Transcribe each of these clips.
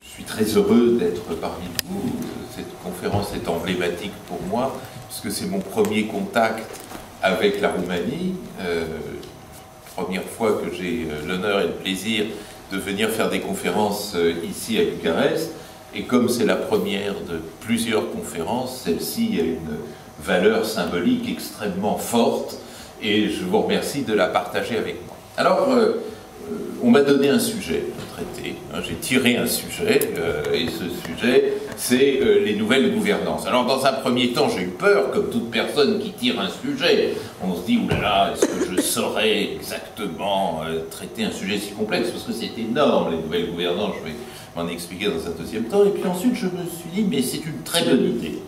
Je suis très heureux d'être parmi vous. Cette conférence est emblématique pour moi, puisque c'est mon premier contact avec la Roumanie. Première fois que j'ai l'honneur et le plaisir de venir faire des conférences ici à Bucarest. Et comme c'est la première de plusieurs conférences, celle-ci a une valeur symbolique extrêmement forte et je vous remercie de la partager avec moi. Alors, on m'a donné un sujet de traiter, j'ai tiré un sujet, et ce sujet, c'est les nouvelles gouvernances. Alors, dans un premier temps, j'ai eu peur, comme toute personne qui tire un sujet. On se dit, oulala, est-ce que je saurais exactement traiter un sujet si complexe? Parce que c'est énorme, les nouvelles gouvernances, je vais m'en expliquer dans un deuxième temps. Et puis ensuite, je me suis dit, mais c'est une très bonne idée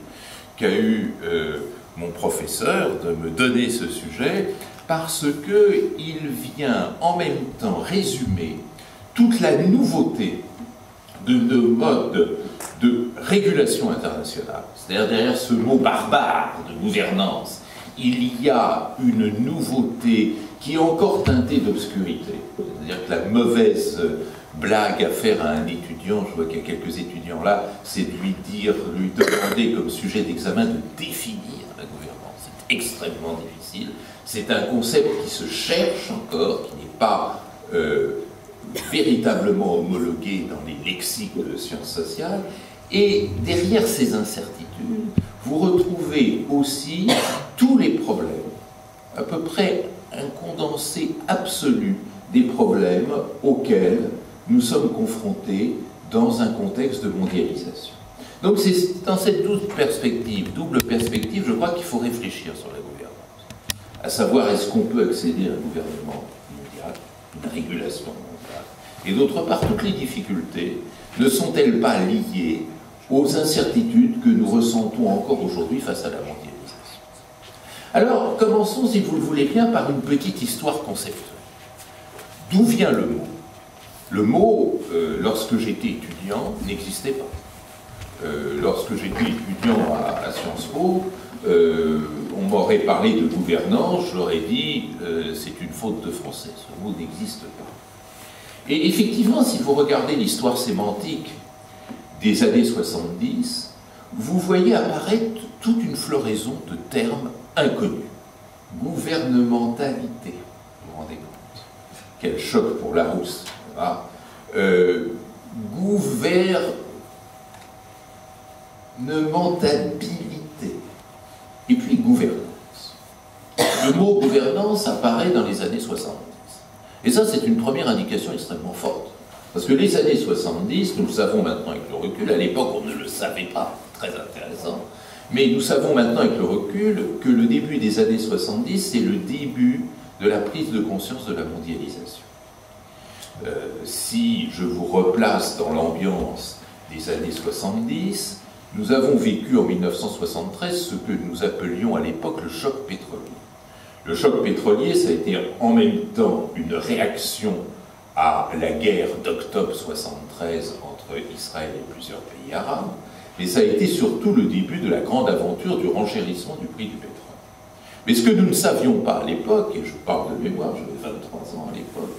qu'a eu mon professeur de me donner ce sujet, parce qu'il vient en même temps résumer toute la nouveauté de nos modes de régulation internationale. C'est-à-dire derrière ce mot barbare de gouvernance, il y a une nouveauté qui est encore teintée d'obscurité. C'est-à-dire que la mauvaise blague à faire à un étudiant, je vois qu'il y a quelques étudiants là, c'est de lui demander comme sujet d'examen de définir la gouvernance. C'est extrêmement difficile. C'est un concept qui se cherche encore, qui n'est pas véritablement homologué dans les lexiques de sciences sociales. Et derrière ces incertitudes, vous retrouvez aussi tous les problèmes, à peu près un condensé absolu des problèmes auxquels nous sommes confrontés dans un contexte de mondialisation. Donc c'est dans cette double perspective, je crois qu'il faut réfléchir sur la gouvernance. À savoir, est-ce qu'on peut accéder à un gouvernement mondial, une régulation mondiale? Et d'autre part, toutes les difficultés ne sont-elles pas liées aux incertitudes que nous ressentons encore aujourd'hui face à la mondialisation? Alors, commençons, si vous le voulez bien, par une petite histoire conceptuelle. D'où vient le mot? Le mot, lorsque j'étais étudiant, n'existait pas. Lorsque j'étais étudiant à Sciences Po, on m'aurait parlé de gouvernance, j'aurais dit c'est une faute de français, ce mot n'existe pas. Et effectivement, si vous regardez l'histoire sémantique des années 70, vous voyez apparaître toute une floraison de termes inconnus. Gouvernementalité, vous vous rendez compte? Quel choc pour Larousse. Gouvernementabilité, et puis gouvernance. Le mot gouvernance apparaît dans les années 70. Et ça, c'est une première indication extrêmement forte. Parce que les années 70, nous le savons maintenant avec le recul, à l'époque on ne le savait pas, très intéressant, mais nous savons maintenant avec le recul que le début des années 70, c'est le début de la prise de conscience de la mondialisation. Si je vous replace dans l'ambiance des années 70, nous avons vécu en 1973 ce que nous appelions à l'époque le choc pétrolier. Le choc pétrolier, ça a été en même temps une réaction à la guerre d'octobre 73 entre Israël et plusieurs pays arabes, mais ça a été surtout le début de la grande aventure du renchérissement du prix du pétrole. Mais ce que nous ne savions pas à l'époque, et je parle de mémoire, j'avais 23 ans à l'époque,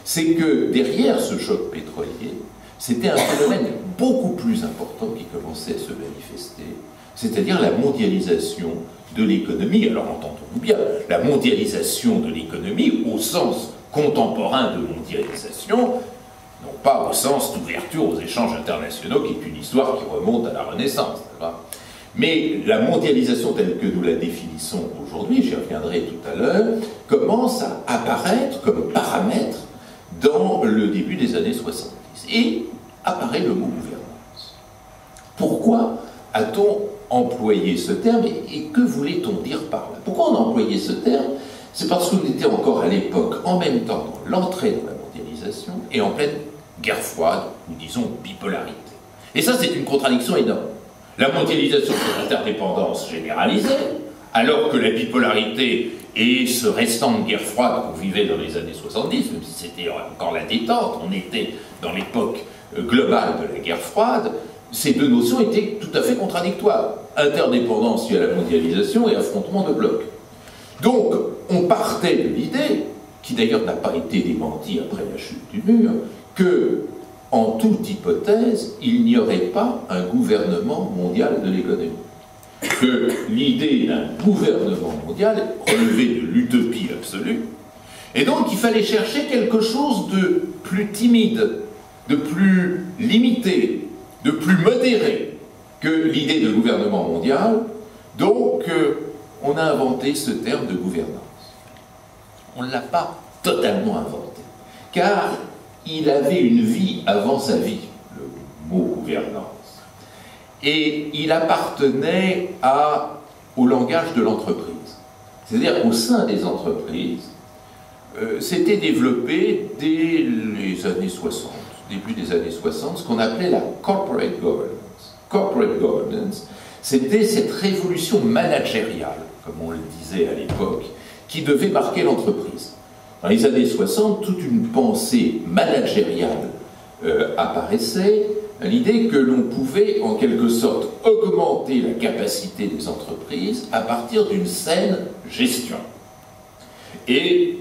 c'est que derrière ce choc pétrolier, c'était un phénomène beaucoup plus important qui commençait à se manifester, c'est-à-dire la mondialisation de l'économie. Alors entendons-nous bien, la mondialisation de l'économie au sens contemporain de mondialisation, non pas au sens d'ouverture aux échanges internationaux, qui est une histoire qui remonte à la Renaissance. Mais la mondialisation telle que nous la définissons aujourd'hui, j'y reviendrai tout à l'heure, commence à apparaître comme paramètre dans le début des années 70. Et apparaît le mot gouvernance. Pourquoi a-t-on employé ce terme et que voulait-on dire par là? Pourquoi on a employé ce terme? C'est parce qu'on était encore à l'époque, en même temps, dans l'entrée dans la mondialisation et en pleine guerre froide, ou disons bipolarité. Et ça, c'est une contradiction énorme. La mondialisation, c'est l'interdépendance généralisée, alors que la bipolarité et ce restant de guerre froide qu'on vivait dans les années 70, même si c'était encore la détente, on était dans l'époque globale de la guerre froide, ces deux notions étaient tout à fait contradictoires. Interdépendance liée à la mondialisation et affrontement de blocs. Donc, on partait de l'idée, qui d'ailleurs n'a pas été démentie après la chute du mur, que en toute hypothèse, il n'y aurait pas un gouvernement mondial de l'économie. Que l'idée d'un gouvernement mondial relevait de l'utopie absolue, et donc il fallait chercher quelque chose de plus timide, de plus limité, de plus modéré que l'idée de gouvernement mondial. Donc on a inventé ce terme de gouvernance. On ne l'a pas totalement inventé, car il avait une vie avant sa vie, le mot gouvernance. Et il appartenait au langage de l'entreprise. C'est-à-dire qu'au sein des entreprises, s'était développé dès les années 60, début des années 60, ce qu'on appelait la corporate governance. Corporate governance, c'était cette révolution managériale, comme on le disait à l'époque, qui devait marquer l'entreprise. Dans les années 60, toute une pensée managériale apparaissait, l'idée que l'on pouvait en quelque sorte augmenter la capacité des entreprises à partir d'une saine gestion. Et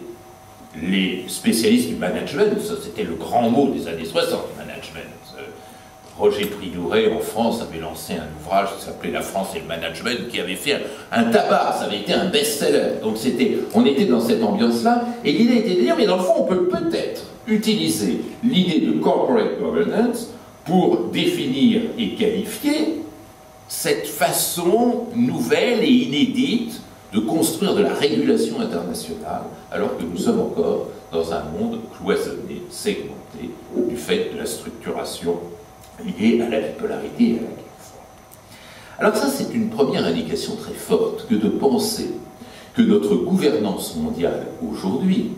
les spécialistes du management, ça c'était le grand mot des années 60, management. Roger Prigouret en France avait lancé un ouvrage qui s'appelait La France et le management, qui avait fait un tabac, ça avait été un best-seller. Donc on était dans cette ambiance-là, et l'idée était de dire, mais dans le fond on peut peut-être utiliser l'idée de corporate governance pour définir et qualifier cette façon nouvelle et inédite de construire de la régulation internationale, alors que nous sommes encore dans un monde cloisonné, segmenté, du fait de la structuration liée à la bipolarité et à la guerre froide. Alors ça, c'est une première indication très forte que de penser que notre gouvernance mondiale aujourd'hui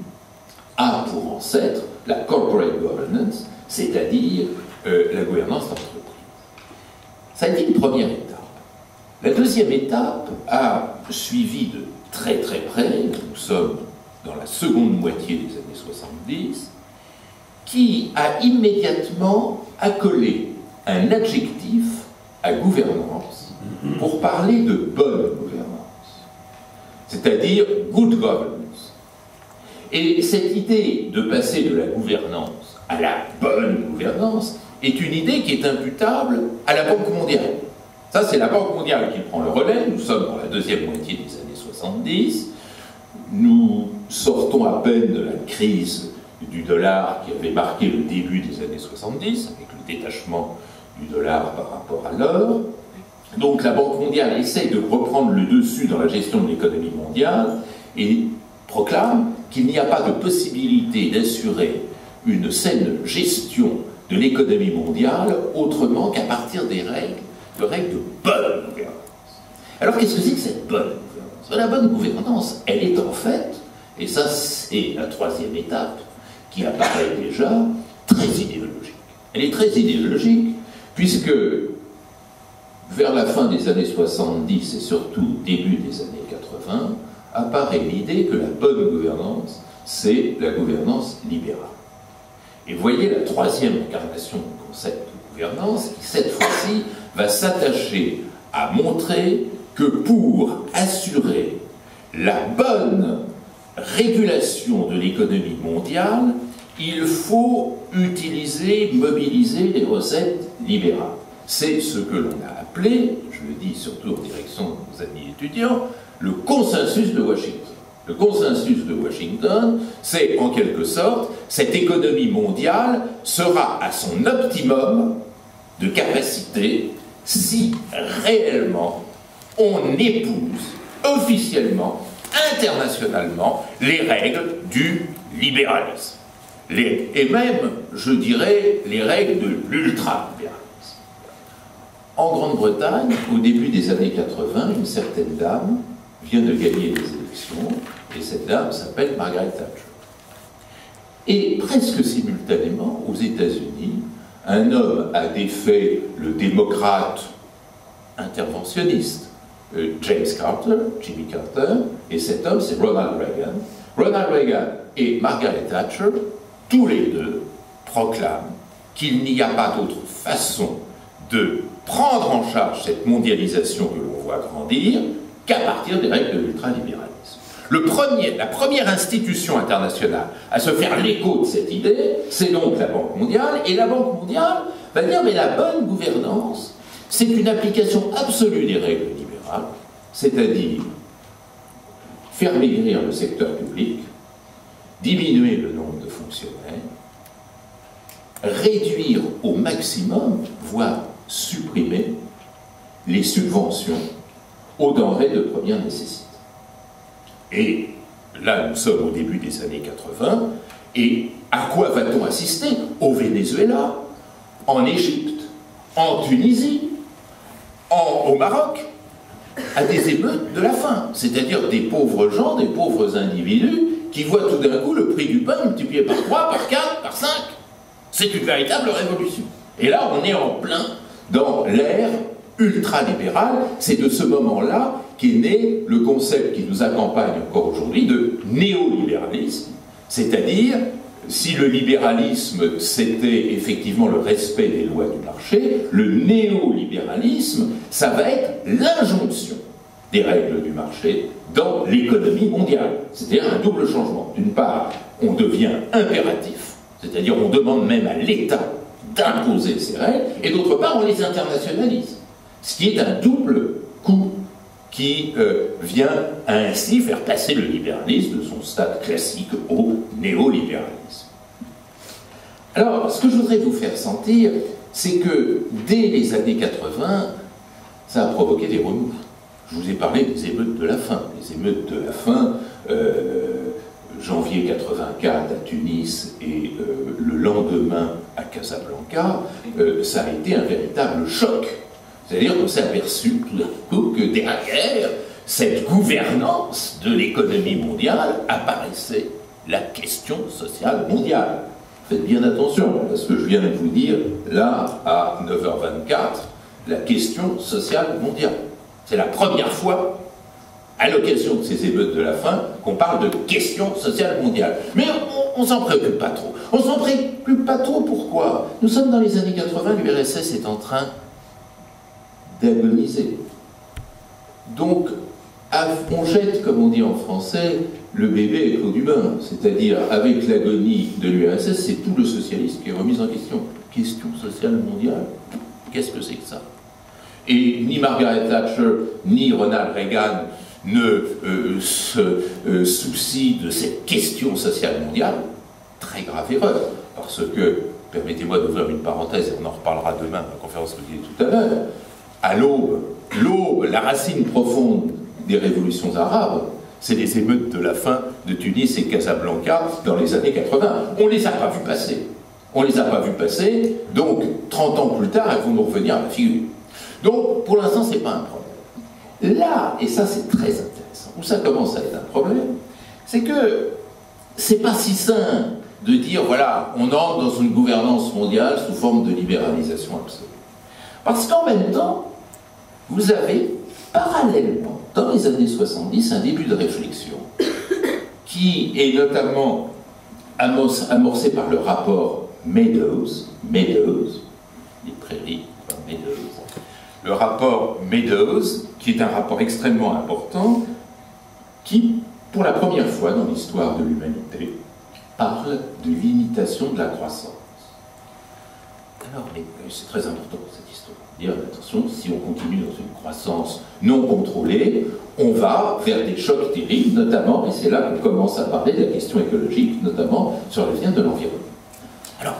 a pour ancêtre la corporate governance, c'est-à-dire la gouvernance d'entreprise. Ça a été une première étape. La deuxième étape a suivi de très très près, nous sommes dans la seconde moitié des années 70, qui a immédiatement accolé un adjectif à gouvernance pour parler de bonne gouvernance, c'est-à-dire good governance. Et cette idée de passer de la gouvernance à la bonne gouvernance est une idée qui est imputable à la Banque mondiale. Ça, c'est la Banque mondiale qui prend le relais. Nous sommes dans la deuxième moitié des années 70. Nous sortons à peine de la crise du dollar qui avait marqué le début des années 70, avec le détachement du dollar par rapport à l'or. Donc la Banque mondiale essaye de reprendre le dessus dans la gestion de l'économie mondiale et proclame qu'il n'y a pas de possibilité d'assurer une saine gestion de l'économie mondiale autrement qu'à partir des règles de bonne gouvernance. Alors qu'est-ce que c'est que cette bonne gouvernance? La bonne gouvernance, elle est en fait, et ça c'est la troisième étape qui apparaît déjà, très idéologique. Elle est très idéologique puisque vers la fin des années 70 et surtout début des années 80, apparaît l'idée que la bonne gouvernance, c'est la gouvernance libérale. Et voyez la troisième incarnation du concept de gouvernance qui, cette fois-ci, va s'attacher à montrer que pour assurer la bonne régulation de l'économie mondiale, il faut utiliser, mobiliser les recettes libérales. C'est ce que l'on a appelé, je le dis surtout en direction de nos amis étudiants, le consensus de Washington. Le consensus de Washington, c'est en quelque sorte, cette économie mondiale sera à son optimum de capacité si réellement on épouse officiellement, internationalement, les règles du libéralisme. Et même, je dirais, les règles de l'ultra-libéralisme. En Grande-Bretagne, au début des années 80, une certaine dame vient de gagner les élections, et cette dame s'appelle Margaret Thatcher. Et presque simultanément, aux États-Unis, un homme a défait le démocrate interventionniste Jimmy Carter, et cet homme c'est Ronald Reagan. Ronald Reagan et Margaret Thatcher, tous les deux, proclament qu'il n'y a pas d'autre façon de prendre en charge cette mondialisation que l'on voit grandir qu'à partir des règles de l'ultralibéralisme. La première institution internationale à se faire l'écho de cette idée, c'est donc la Banque mondiale, et la Banque mondiale va dire, mais la bonne gouvernance, c'est une application absolue des règles libérales, c'est-à-dire faire maigrir le secteur public, diminuer le nombre de fonctionnaires, réduire au maximum, voire supprimer, les subventions aux denrées de première nécessité. Et là, nous sommes au début des années 80, et à quoi va-t-on assister? Au Venezuela, en Égypte, en Tunisie, au Maroc, à des émeutes de la faim, c'est-à-dire des pauvres gens, des pauvres individus qui voient tout d'un coup le prix du pain multiplié par 3, par 4, par 5. C'est une véritable révolution. Et là, on est en plein dans l'ère ultralibérale. C'est de ce moment-là qu'est né le concept qui nous accompagne encore aujourd'hui de néolibéralisme, c'est-à-dire, si le libéralisme c'était effectivement le respect des lois du marché, le néolibéralisme, ça va être l'injonction des règles du marché dans l'économie mondiale. C'est-à-dire un double changement. D'une part, on devient impératif, c'est-à-dire on demande même à l'État d'imposer ces règles, et d'autre part, on les internationalise. Ce qui est un double coup qui vient ainsi faire passer le libéralisme de son stade classique au néolibéralisme. Alors, ce que je voudrais vous faire sentir, c'est que dès les années 80, ça a provoqué des remous. Je vous ai parlé des émeutes de la faim. Les émeutes de la faim, janvier 84 à Tunis et le lendemain à Casablanca, ça a été un véritable choc. C'est-à-dire qu'on s'est aperçu tout d'un coup que derrière cette gouvernance de l'économie mondiale apparaissait la question sociale mondiale. Faites bien attention à ce que je viens de vous dire là à 9h24, la question sociale mondiale. C'est la première fois, à l'occasion de ces émeutes de la faim, qu'on parle de question sociale mondiale. Mais on s'en préoccupe pas trop. On s'en préoccupe pas trop, pourquoi? Nous sommes dans les années 80, l'URSS est en train d'agoniser. Donc, on jette, comme on dit en français, le bébé avec l'eau du bain. C'est-à-dire, avec l'agonie de l'URSS, c'est tout le socialisme qui est remis en question. Question sociale mondiale, qu'est-ce que c'est que ça? Et ni Margaret Thatcher, ni Ronald Reagan ne se soucient de cette question sociale mondiale. Très grave erreur, parce que, permettez-moi d'ouvrir une parenthèse, et on en reparlera demain dans la conférence que j'ai dit tout à l'heure, à l'aube, la racine profonde des révolutions arabes, c'est les émeutes de la faim de Tunis et Casablanca dans les années 80. On ne les a pas vues passer. On ne les a pas vues passer, donc 30 ans plus tard, elles vont nous revenir à la figure. Donc, pour l'instant, ce n'est pas un problème. Là, et ça c'est très intéressant, où ça commence à être un problème, c'est que c'est pas si simple de dire, voilà, on entre dans une gouvernance mondiale sous forme de libéralisation absolue. Parce qu'en même temps, vous avez parallèlement, dans les années 70, un début de réflexion qui est notamment amorcé par le rapport Meadows, les prairies, Meadows, le rapport Meadows, qui est un rapport extrêmement important, qui, pour la première fois dans l'histoire de l'humanité, parle de limitation de la croissance. Alors, mais c'est très important cette histoire. Dire, attention, si on continue dans une croissance non contrôlée, on va vers des chocs terribles, notamment, et c'est là qu'on commence à parler de la question écologique, notamment sur l'avenir de l'environnement. Alors,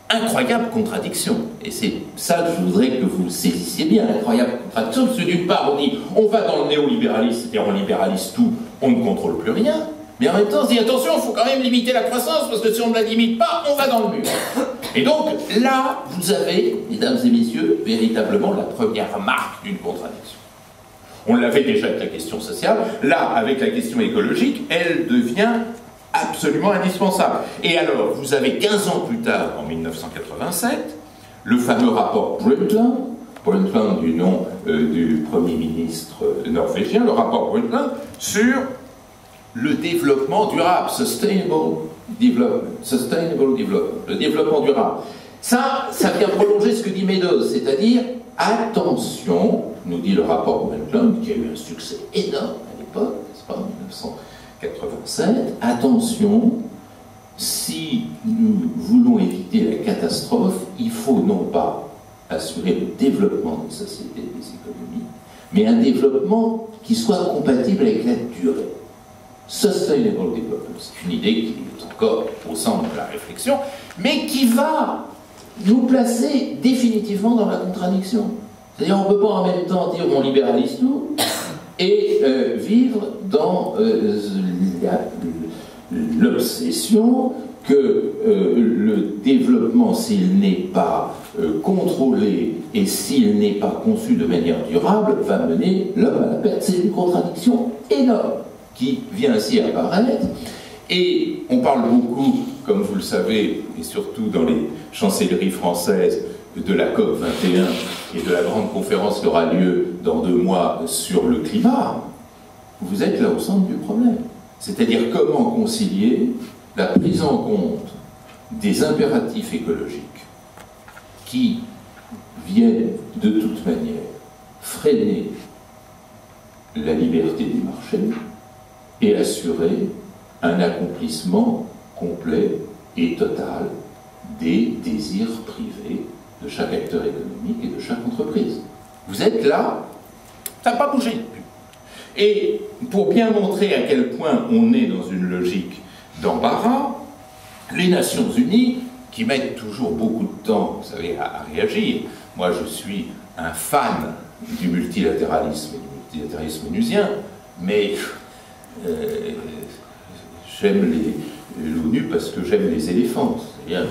incroyable contradiction, et c'est ça que je voudrais que vous saisissiez bien, incroyable contradiction, parce que d'une part on dit, on va dans le néolibéralisme, c'est-à-dire on libéralise tout, on ne contrôle plus rien, mais en même temps on se dit, attention, il faut quand même limiter la croissance, parce que si on ne la limite pas, on va dans le mur. Et donc là, vous avez, mesdames et messieurs, véritablement la première marque d'une contradiction. On l'avait déjà avec la question sociale, là, avec la question écologique, elle devient absolument indispensable. Et alors, vous avez 15 ans plus tard, en 1987, le fameux rapport Brundtland du nom du Premier ministre norvégien, le rapport Brundtland sur le développement durable, sustainable development, le développement durable. Ça vient prolonger ce que dit Meadows, c'est-à-dire, attention, nous dit le rapport Brundtland, qui a eu un succès énorme à l'époque, n'est-ce pas, 1987. Attention, si nous voulons éviter la catastrophe, il faut non pas assurer le développement des sociétés et des économies, mais un développement qui soit compatible avec la durée. Sustainable development, c'est une idée qui est encore au centre de la réflexion, mais qui va nous placer définitivement dans la contradiction. C'est-à-dire on ne peut pas en même temps dire on libéralise tout et vivre dans l'obsession que le développement, s'il n'est pas contrôlé et s'il n'est pas conçu de manière durable, va mener l'homme à la perte. C'est une contradiction énorme qui vient ainsi apparaître. Et on parle beaucoup, comme vous le savez, et surtout dans les chancelleries françaises, de la COP 21 et de la grande conférence qui aura lieu dans 2 mois sur le climat. Vous êtes là au centre du problème. C'est-à-dire comment concilier la prise en compte des impératifs écologiques qui viennent de toute manière freiner la liberté du marché et assurer un accomplissement complet et total des désirs privés de chaque acteur économique et de chaque entreprise. Vous êtes là, ça n'a pas bougé. Et pour bien montrer à quel point on est dans une logique d'embarras, les Nations Unies, qui mettent toujours beaucoup de temps, vous savez, à réagir. Moi, je suis un fan du multilatéralisme et du multilatéralisme onusien, mais j'aime l'ONU parce que j'aime les éléphants. C'est-à-dire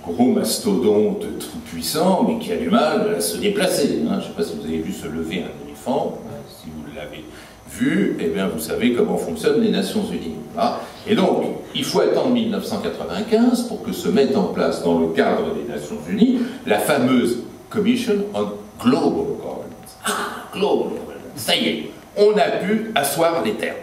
gros mastodonte tout puissant, mais qui a du mal à se déplacer. Hein. Je ne sais pas si vous avez vu se lever un éléphant. Si vous l'avez vu, eh bien, vous savez comment fonctionnent les Nations Unies. Voilà. Et donc, il faut attendre 1995 pour que se mette en place, dans le cadre des Nations Unies, la fameuse Commission on Global Governance. Ah, Global Governance, ça y est, on a pu asseoir les termes.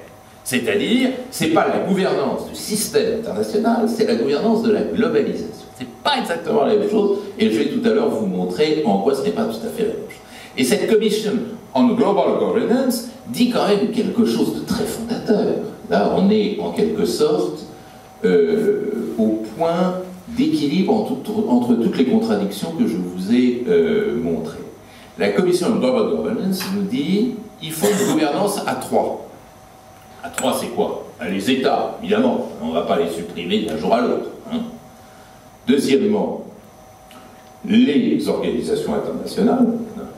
C'est-à-dire, ce n'est pas la gouvernance du système international, c'est la gouvernance de la globalisation. C'est pas exactement la même chose, et je vais tout à l'heure vous montrer en quoi ce n'est pas tout à fait la même chose. Et cette Commission on Global Governance dit quand même quelque chose de très fondateur. Là, on est en quelque sorte au point d'équilibre entre toutes les contradictions que je vous ai montrées. La Commission on Global Governance nous dit il faut une gouvernance à 3. À 3, c'est quoi? Les États, évidemment, on ne va pas les supprimer d'un jour à l'autre. Hein. Deuxièmement, les organisations internationales,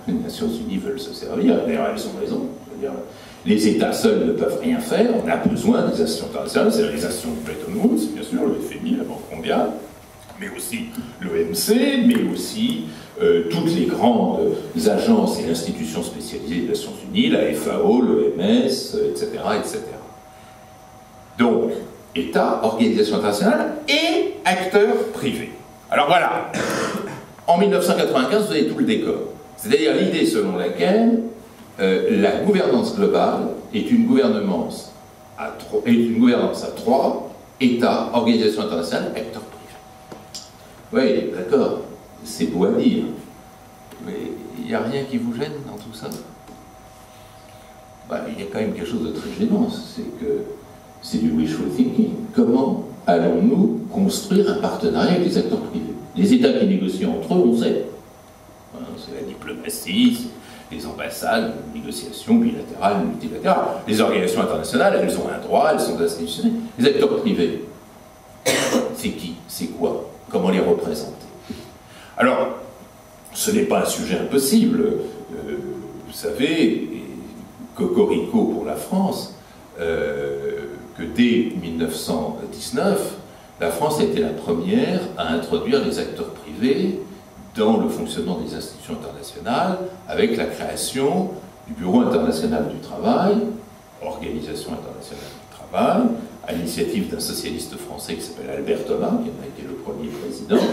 les Nations Unies veulent se servir, d'ailleurs elles ont raison, c'est-à-dire les États seuls ne peuvent rien faire, on a besoin des institutions internationales, c'est les institutions de Bretton Woods, bien sûr, le FMI, la Banque mondiale, mais aussi l'OMC, mais aussi toutes les grandes agences et institutions spécialisées des Nations Unies, la FAO, l'OMS, etc., etc. Donc, États, organisations internationales et acteurs privés. Alors voilà, en 1995, vous avez tout le décor. C'est-à-dire l'idée selon laquelle la gouvernance globale est une gouvernance à 3 États, organisations internationales, acteurs privés. Oui, d'accord, c'est beau à dire, mais il n'y a rien qui vous gêne dans tout ça. Il y a quand même quelque chose de très gênant, c'est que c'est du wishful thinking. Comment allons-nous construire un partenariat avec les acteurs privés? Les États qui négocient entre eux, on sait. C'est la diplomatie, c'est les ambassades, les négociations bilatérales, multilatérales. Les organisations internationales, elles ont un droit, elles sont institutionnelles. Les acteurs privés, c'est qui? C'est quoi? Comment les représenter? Alors, ce n'est pas un sujet impossible. Vous savez, cocorico pour la France, que dès 1919, la France a été la première à introduire les acteurs privés dans le fonctionnement des institutions internationales avec la création du Bureau international du travail, Organisation internationale du travail, à l'initiative d'un socialiste français qui s'appelle Albert Thomas, qui en a été le premier président,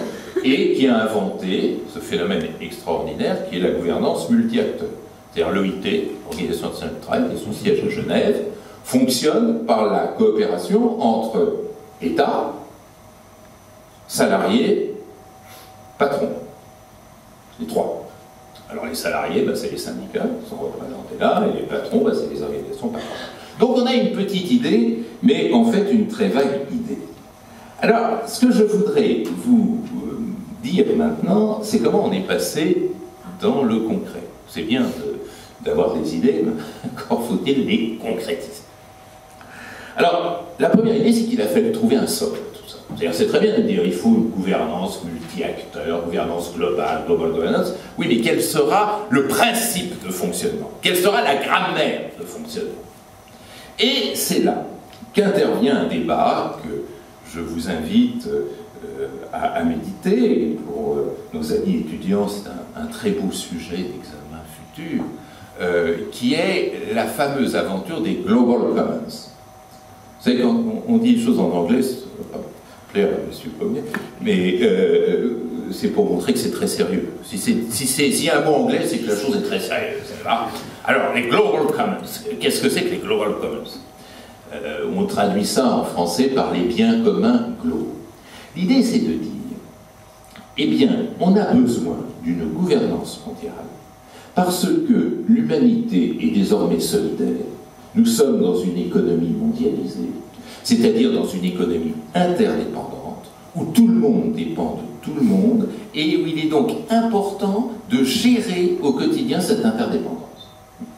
et qui a inventé ce phénomène extraordinaire qui est la gouvernance multi-acteurs. C'est-à-dire l'OIT, Organisation internationale du travail, qui est son siège à Genève, fonctionne par la coopération entre États, salariés, patrons. Les 3. Alors les salariés, c'est les syndicats qui sont représentés là, et les patrons, c'est les organisations patronales. Donc on a une petite idée, mais en fait une très vague idée. Alors, ce que je voudrais vous dire maintenant, c'est comment on est passé dans le concret. C'est bien d'avoir des idées, mais encore faut-il les concrétiser. Alors, la première idée, c'est qu'il a fallu trouver un socle à tout ça. C'est-à-dire, c'est très bien de dire il faut une gouvernance multi-acteurs, gouvernance globale, global governance. Oui, mais quel sera le principe de fonctionnement? Quelle sera la grammaire de fonctionnement? Et c'est là qu'intervient un débat que je vous invite à méditer. Pour nos amis étudiants, c'est un très beau sujet d'examen futur, qui est la fameuse aventure des Global Commons. Vous savez, quand on dit des choses en anglais, ça ne va pas plaire à M. Pommier, mais c'est pour montrer que c'est très sérieux. S'il y a un mot anglais, c'est que la chose est très sérieuse. Alors, les Global Commons, qu'est-ce que c'est que les Global Commons? On traduit ça en français par les biens communs globaux. L'idée, c'est de dire, eh bien, on a besoin d'une gouvernance mondiale parce que l'humanité est désormais solidaire. Nous sommes dans une économie mondialisée, c'est-à-dire dans une économie interdépendante, où tout le monde dépend de tout le monde, et où il est donc important de gérer au quotidien cette interdépendance.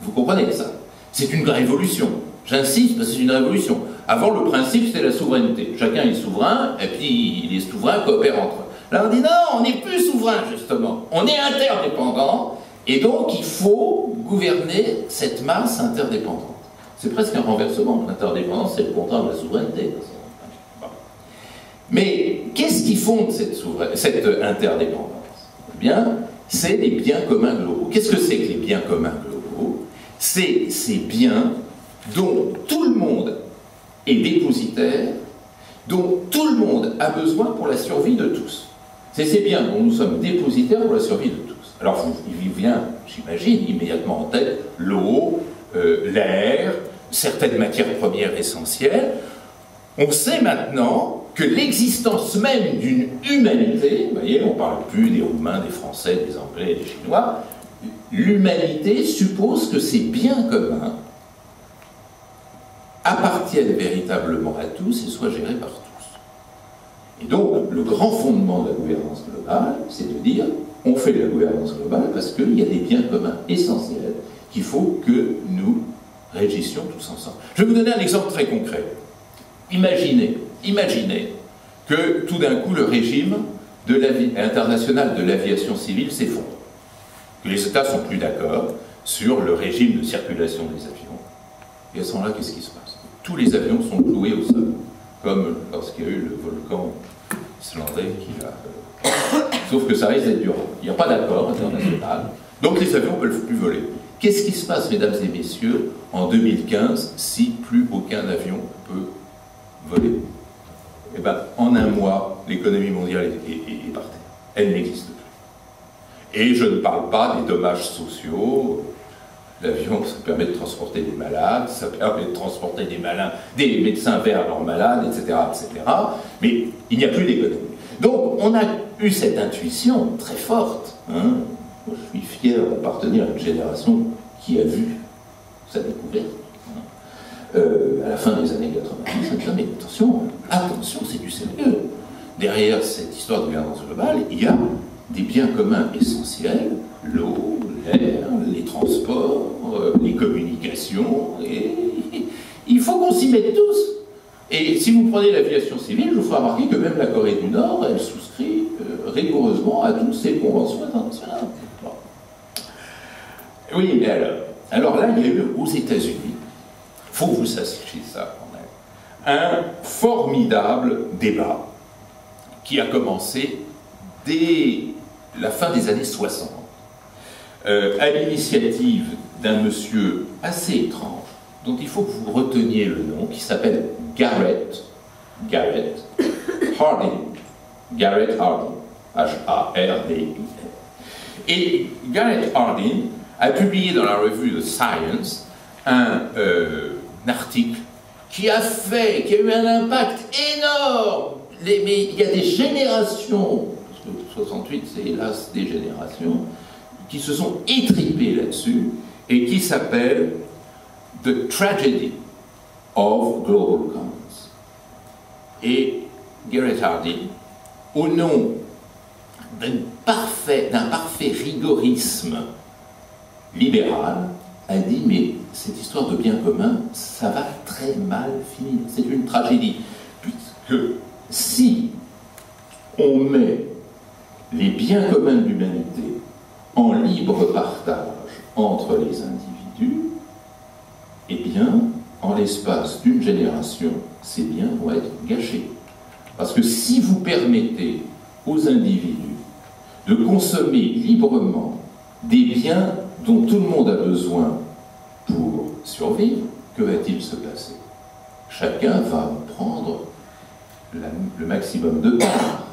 Vous comprenez ça? C'est une révolution. J'insiste parce que c'est une révolution. Avant, le principe, c'était la souveraineté. Chacun est souverain, et puis les souverains coopèrent entre eux. Là, on dit non, on n'est plus souverain, justement. On est interdépendant, et donc il faut gouverner cette masse interdépendante. C'est presque un renversement. L'interdépendance, c'est le contraire de la souveraineté. Mais qu'est-ce qui fonde cette interdépendance? Eh bien, c'est les biens communs globaux. Qu'est-ce que c'est que les biens communs globaux? C'est ces biens dont tout le monde est dépositaire, dont tout le monde a besoin pour la survie de tous. C'est ces biens dont nous sommes dépositaires pour la survie de tous. Alors, il vient, j'imagine, immédiatement en tête l'eau, l'air, certaines matières premières essentielles. On sait maintenant que l'existence même d'une humanité, vous voyez, on ne parle plus des Roumains, des Français, des Anglais, des Chinois, l'humanité suppose que ces biens communs appartiennent véritablement à tous et soient gérés par tous. Et donc, le grand fondement de la gouvernance globale, c'est de dire, on fait de la gouvernance globale parce qu'il y a des biens communs essentiels qu'il faut que nous régissions tous ensemble. Je vais vous donner un exemple très concret. Imaginez que tout d'un coup le régime international de l'aviation civile s'effondre, que les États ne sont plus d'accord sur le régime de circulation des avions, et à ce moment-là, qu'est-ce qui se passe? Tous les avions sont cloués au sol, comme lorsqu'il y a eu le volcan islandais qui a... Sauf que ça risque d'être durable. Il n'y a pas d'accord international, donc les avions ne peuvent plus voler. Qu'est-ce qui se passe, mesdames et messieurs, en 2015, si plus aucun avion peut voler? Eh bien, en un mois, l'économie mondiale est par terre. Elle n'existe plus. Et je ne parle pas des dommages sociaux. L'avion, ça permet de transporter des malades, ça permet de transporter des médecins vers leurs malades, etc., etc. Mais il n'y a plus d'économie. Donc, on a eu cette intuition très forte. Hein. Moi, je suis fier d'appartenir à une génération qui a vu sa découverte. À la fin des années 90, on dit, mais attention, c'est du sérieux. Derrière cette histoire de gouvernance globale, il y a des biens communs essentiels, l'eau, l'air, les transports, les communications, et il faut qu'on s'y mette tous. Et si vous prenez l'aviation civile, je vous ferai remarquer que même la Corée du Nord, elle souscrit rigoureusement à toutes ces conventions internationales. Bon. Oui, mais alors là, il y a eu aux États-Unis, il faut que vous sachiez ça quand même, un formidable débat qui a commencé dès la fin des années 60, à l'initiative d'un monsieur assez étrange, dont il faut que vous reteniez le nom, qui s'appelle Garrett Hardin. Garrett Hardin, H-A-R-D-I-N. Et Garrett Hardin a publié dans la revue The Science un article qui a eu un impact énorme. Mais il y a des générations, parce que 68 c'est hélas des générations, qui se sont étripées là-dessus et qui s'appelle The Tragedy of Global Commons. Et Garrett Hardin, au nom d'un parfait rigorisme libéral, a dit « mais cette histoire de bien commun, ça va très mal finir, c'est une tragédie, puisque si on met les biens communs de l'humanité en libre partage entre les individus, eh bien, en l'espace d'une génération, ces biens vont être gâchés. Parce que si vous permettez aux individus de consommer librement des biens dont tout le monde a besoin pour survivre, que va-t-il se passer? Chacun va en prendre le maximum de part.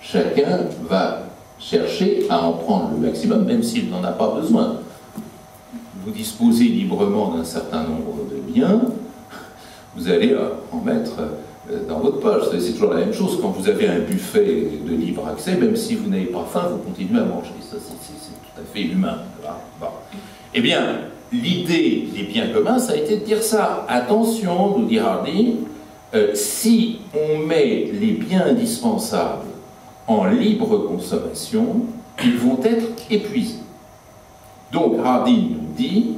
Chacun va chercher à en prendre le maximum, même s'il n'en a pas besoin. Vous disposez librement d'un certain nombre de biens, vous allez en mettre dans votre poche. C'est toujours la même chose quand vous avez un buffet de libre accès, même si vous n'avez pas faim, vous continuez à manger. Ça, c'est tout à fait humain. Bon. Eh bien, l'idée des biens communs, ça a été de dire ça. Attention, nous dit Hardin, si on met les biens indispensables en libre consommation, ils vont être épuisés. Donc Hardin nous dit,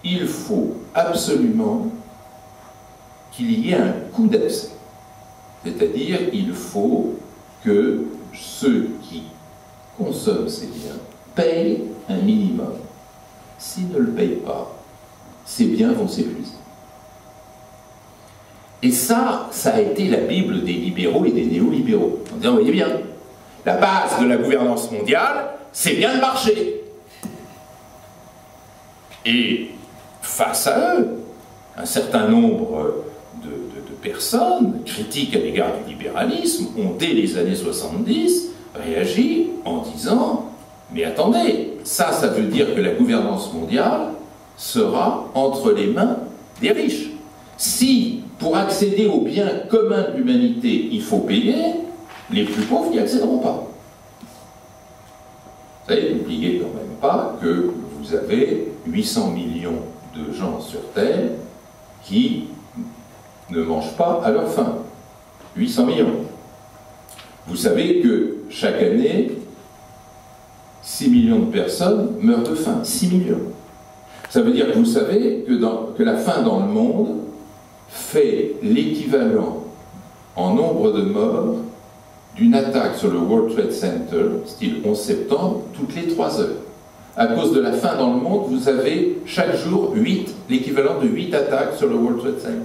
il faut absolument qu'il y ait un coût d'accès. C'est-à-dire, il faut que ceux qui consomment ces biens payent un minimum. S'ils ne le payent pas, ces biens vont s'épuiser. Et ça a été la Bible des libéraux et des néolibéraux. En disant, vous voyez bien, la base de la gouvernance mondiale, c'est bien le marché. Et face à eux, un certain nombre de personnes critiques à l'égard du libéralisme ont, dès les années 70, réagi en disant « Mais attendez, ça veut dire que la gouvernance mondiale sera entre les mains des riches. Si, pour accéder aux biens communs de l'humanité, il faut payer, les plus pauvres n'y accéderont pas. » Vous savez, n'oubliez quand même pas que vous avez 800 millions de gens sur Terre qui ne mangent pas à leur faim. 800 millions. Vous savez que chaque année, 6 millions de personnes meurent de faim. 6 millions. Ça veut dire que vous savez que la faim dans le monde fait l'équivalent en nombre de morts d'une attaque sur le World Trade Center, style 11 septembre, toutes les 3 heures. À cause de la faim dans le monde, vous avez chaque jour l'équivalent de 8 attaques sur le World Trade Center.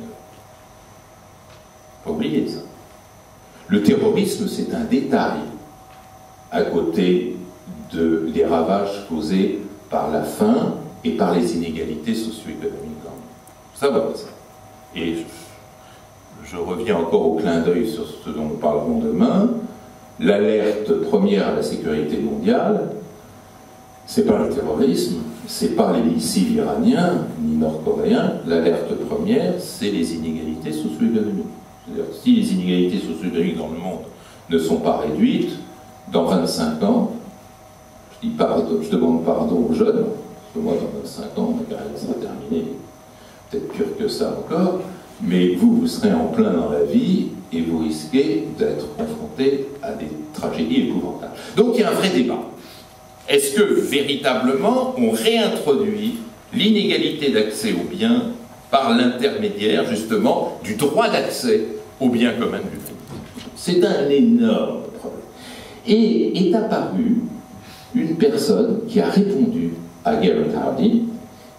Faut pas oublier ça. Le terrorisme, c'est un détail à côté des ravages causés par la faim et par les inégalités socio-économiques. Il faut savoir ça. Et je reviens encore au clin d'œil sur ce dont nous parlerons demain. L'alerte première à la sécurité mondiale, c'est pas le terrorisme, c'est pas les missiles iraniens ni nord-coréens. L'alerte première, c'est les inégalités socio-économiques. C'est-à-dire, si les inégalités socio-économiques dans le monde ne sont pas réduites, dans 25 ans, je demande pardon aux jeunes, parce que moi, dans 25 ans, ma carrière sera terminée, peut-être pire que ça encore, mais vous serez en plein dans la vie et vous risquez d'être confronté à des tragédies épouvantables. Donc il y a un vrai débat. Est-ce que véritablement on réintroduit l'inégalité d'accès aux biens par l'intermédiaire justement du droit d'accès aux biens communs de l'humanité? C'est un énorme problème. Et est apparue une personne qui a répondu à Garrett Hardin,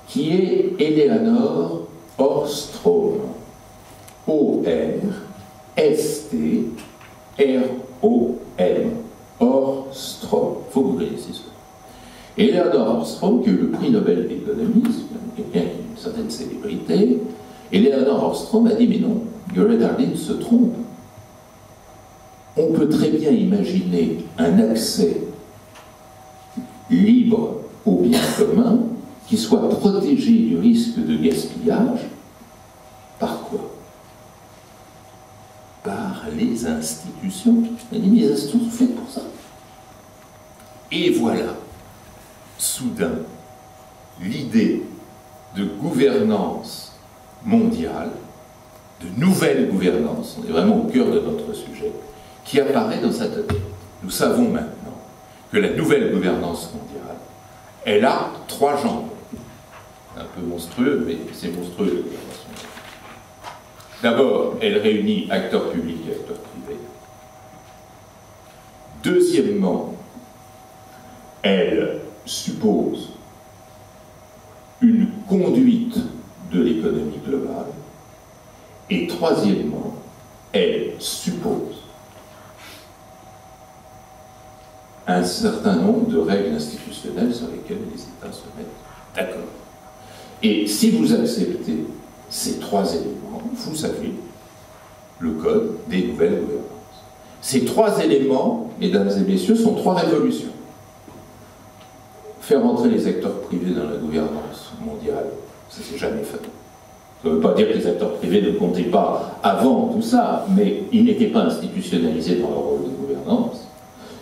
qui est Eleanor Ostrom. O-R-S-T-R-O-M. Ostrom. Il faut que vous connaissiez ça. Eleanor Ostrom, qui a eu le prix Nobel d'économie, quelqu'un qui a une certaine célébrité, Eleanor Ostrom a dit, mais non, Garrett Hardin se trompe. On peut très bien imaginer un accès libre aux biens communs qui soit protégé du risque de gaspillage. Par quoi? Par les institutions. Les institutions sont faites pour ça. Et voilà, soudain, l'idée de gouvernance mondiale de nouvelle gouvernance, on est vraiment au cœur de notre sujet, qui apparaît dans sa tête. Nous savons maintenant que la nouvelle gouvernance mondiale, elle a 3 genres. Un peu monstrueux, mais c'est monstrueux la gouvernance mondiale. D'abord, elle réunit acteurs publics et acteurs privés. Deuxièmement, elle suppose une conduite de l'économie globale. Et troisièmement, elle suppose un certain nombre de règles institutionnelles sur lesquelles les États se mettent d'accord. Et si vous acceptez ces 3 éléments, vous avez le code des nouvelles gouvernances. Ces 3 éléments, mesdames et messieurs, sont 3 révolutions. Faire entrer les acteurs privés dans la gouvernance mondiale, ça s'est jamais fait. Ça ne veut pas dire que les acteurs privés ne comptaient pas avant tout ça, mais ils n'étaient pas institutionnalisés dans leur rôle de gouvernance.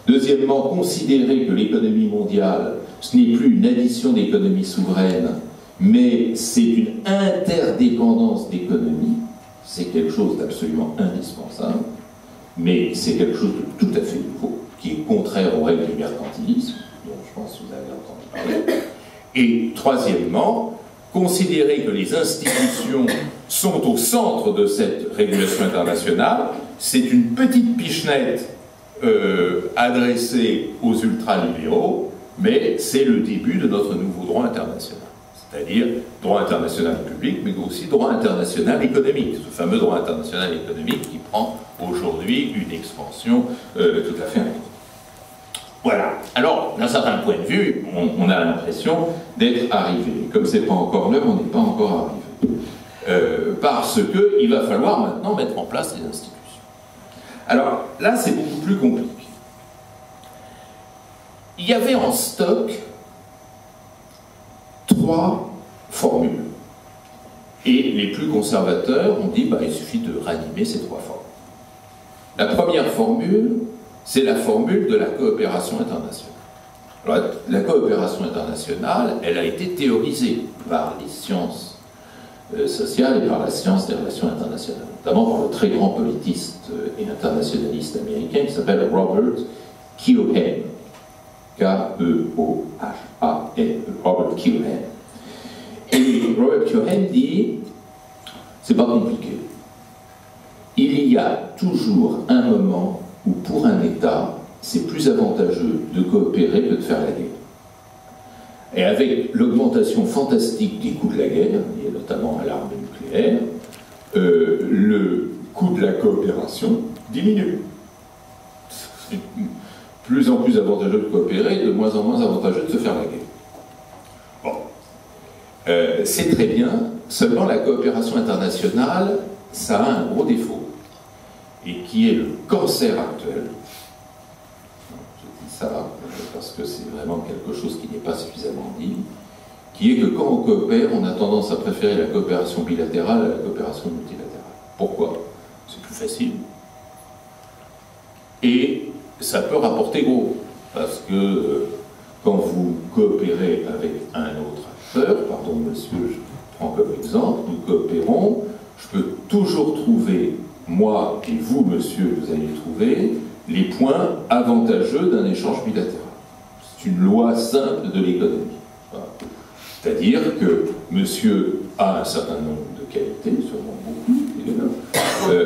Deuxièmement, considérer que l'économie mondiale, ce n'est plus une addition d'économies souveraines, mais c'est une interdépendance d'économies. C'est quelque chose d'absolument indispensable, mais c'est quelque chose de tout à fait nouveau, qui est contraire aux règles du mercantilisme, dont je pense que vous avez entendu parler. Et troisièmement, considérer que les institutions sont au centre de cette régulation internationale, c'est une petite pichenette adressée aux ultralibéraux, mais c'est le début de notre nouveau droit international. C'est-à-dire droit international public, mais aussi droit international économique, ce fameux droit international économique qui prend aujourd'hui une expansion tout à fait importante. Voilà. Alors, d'un certain point de vue, on a l'impression d'être arrivé. Comme ce n'est pas encore l'heure, on n'est pas encore arrivé. Parce qu'il va falloir maintenant mettre en place les institutions. Alors, là, c'est beaucoup plus compliqué. Il y avait en stock 3 formules. Et les plus conservateurs ont dit, il suffit de ranimer ces 3 formules. La première formule, c'est la formule de la coopération internationale. Alors, la coopération internationale, elle a été théorisée par les sciences sociales et par la science des relations internationales, notamment par le très grand politiste et internationaliste américain qui s'appelle Robert Keohane. K-E-O-H-A-N-E, Robert Keohane. Et Robert Keohane dit, c'est pas compliqué. Il y a toujours un moment où pour un État, c'est plus avantageux de coopérer que de faire la guerre. Et avec l'augmentation fantastique des coûts de la guerre, liés notamment à l'arme nucléaire, le coût de la coopération diminue. C'est de plus en plus avantageux de coopérer, de moins en moins avantageux de se faire la guerre. Bon. C'est très bien, seulement la coopération internationale, ça a un gros défaut, et qui est le cancer actuel. Je dis ça parce que c'est vraiment quelque chose qui n'est pas suffisamment dit, qui est que quand on coopère, on a tendance à préférer la coopération bilatérale à la coopération multilatérale. Pourquoi? C'est plus facile. Et ça peut rapporter gros, parce que quand vous coopérez avec un autre acteur, pardon monsieur, je prends comme exemple, nous coopérons, je peux toujours trouver, moi et vous monsieur, vous allez trouver, les points avantageux d'un échange bilatéral. C'est une loi simple de l'économie. Voilà. C'est-à-dire que monsieur a un certain nombre de qualités, sûrement beaucoup,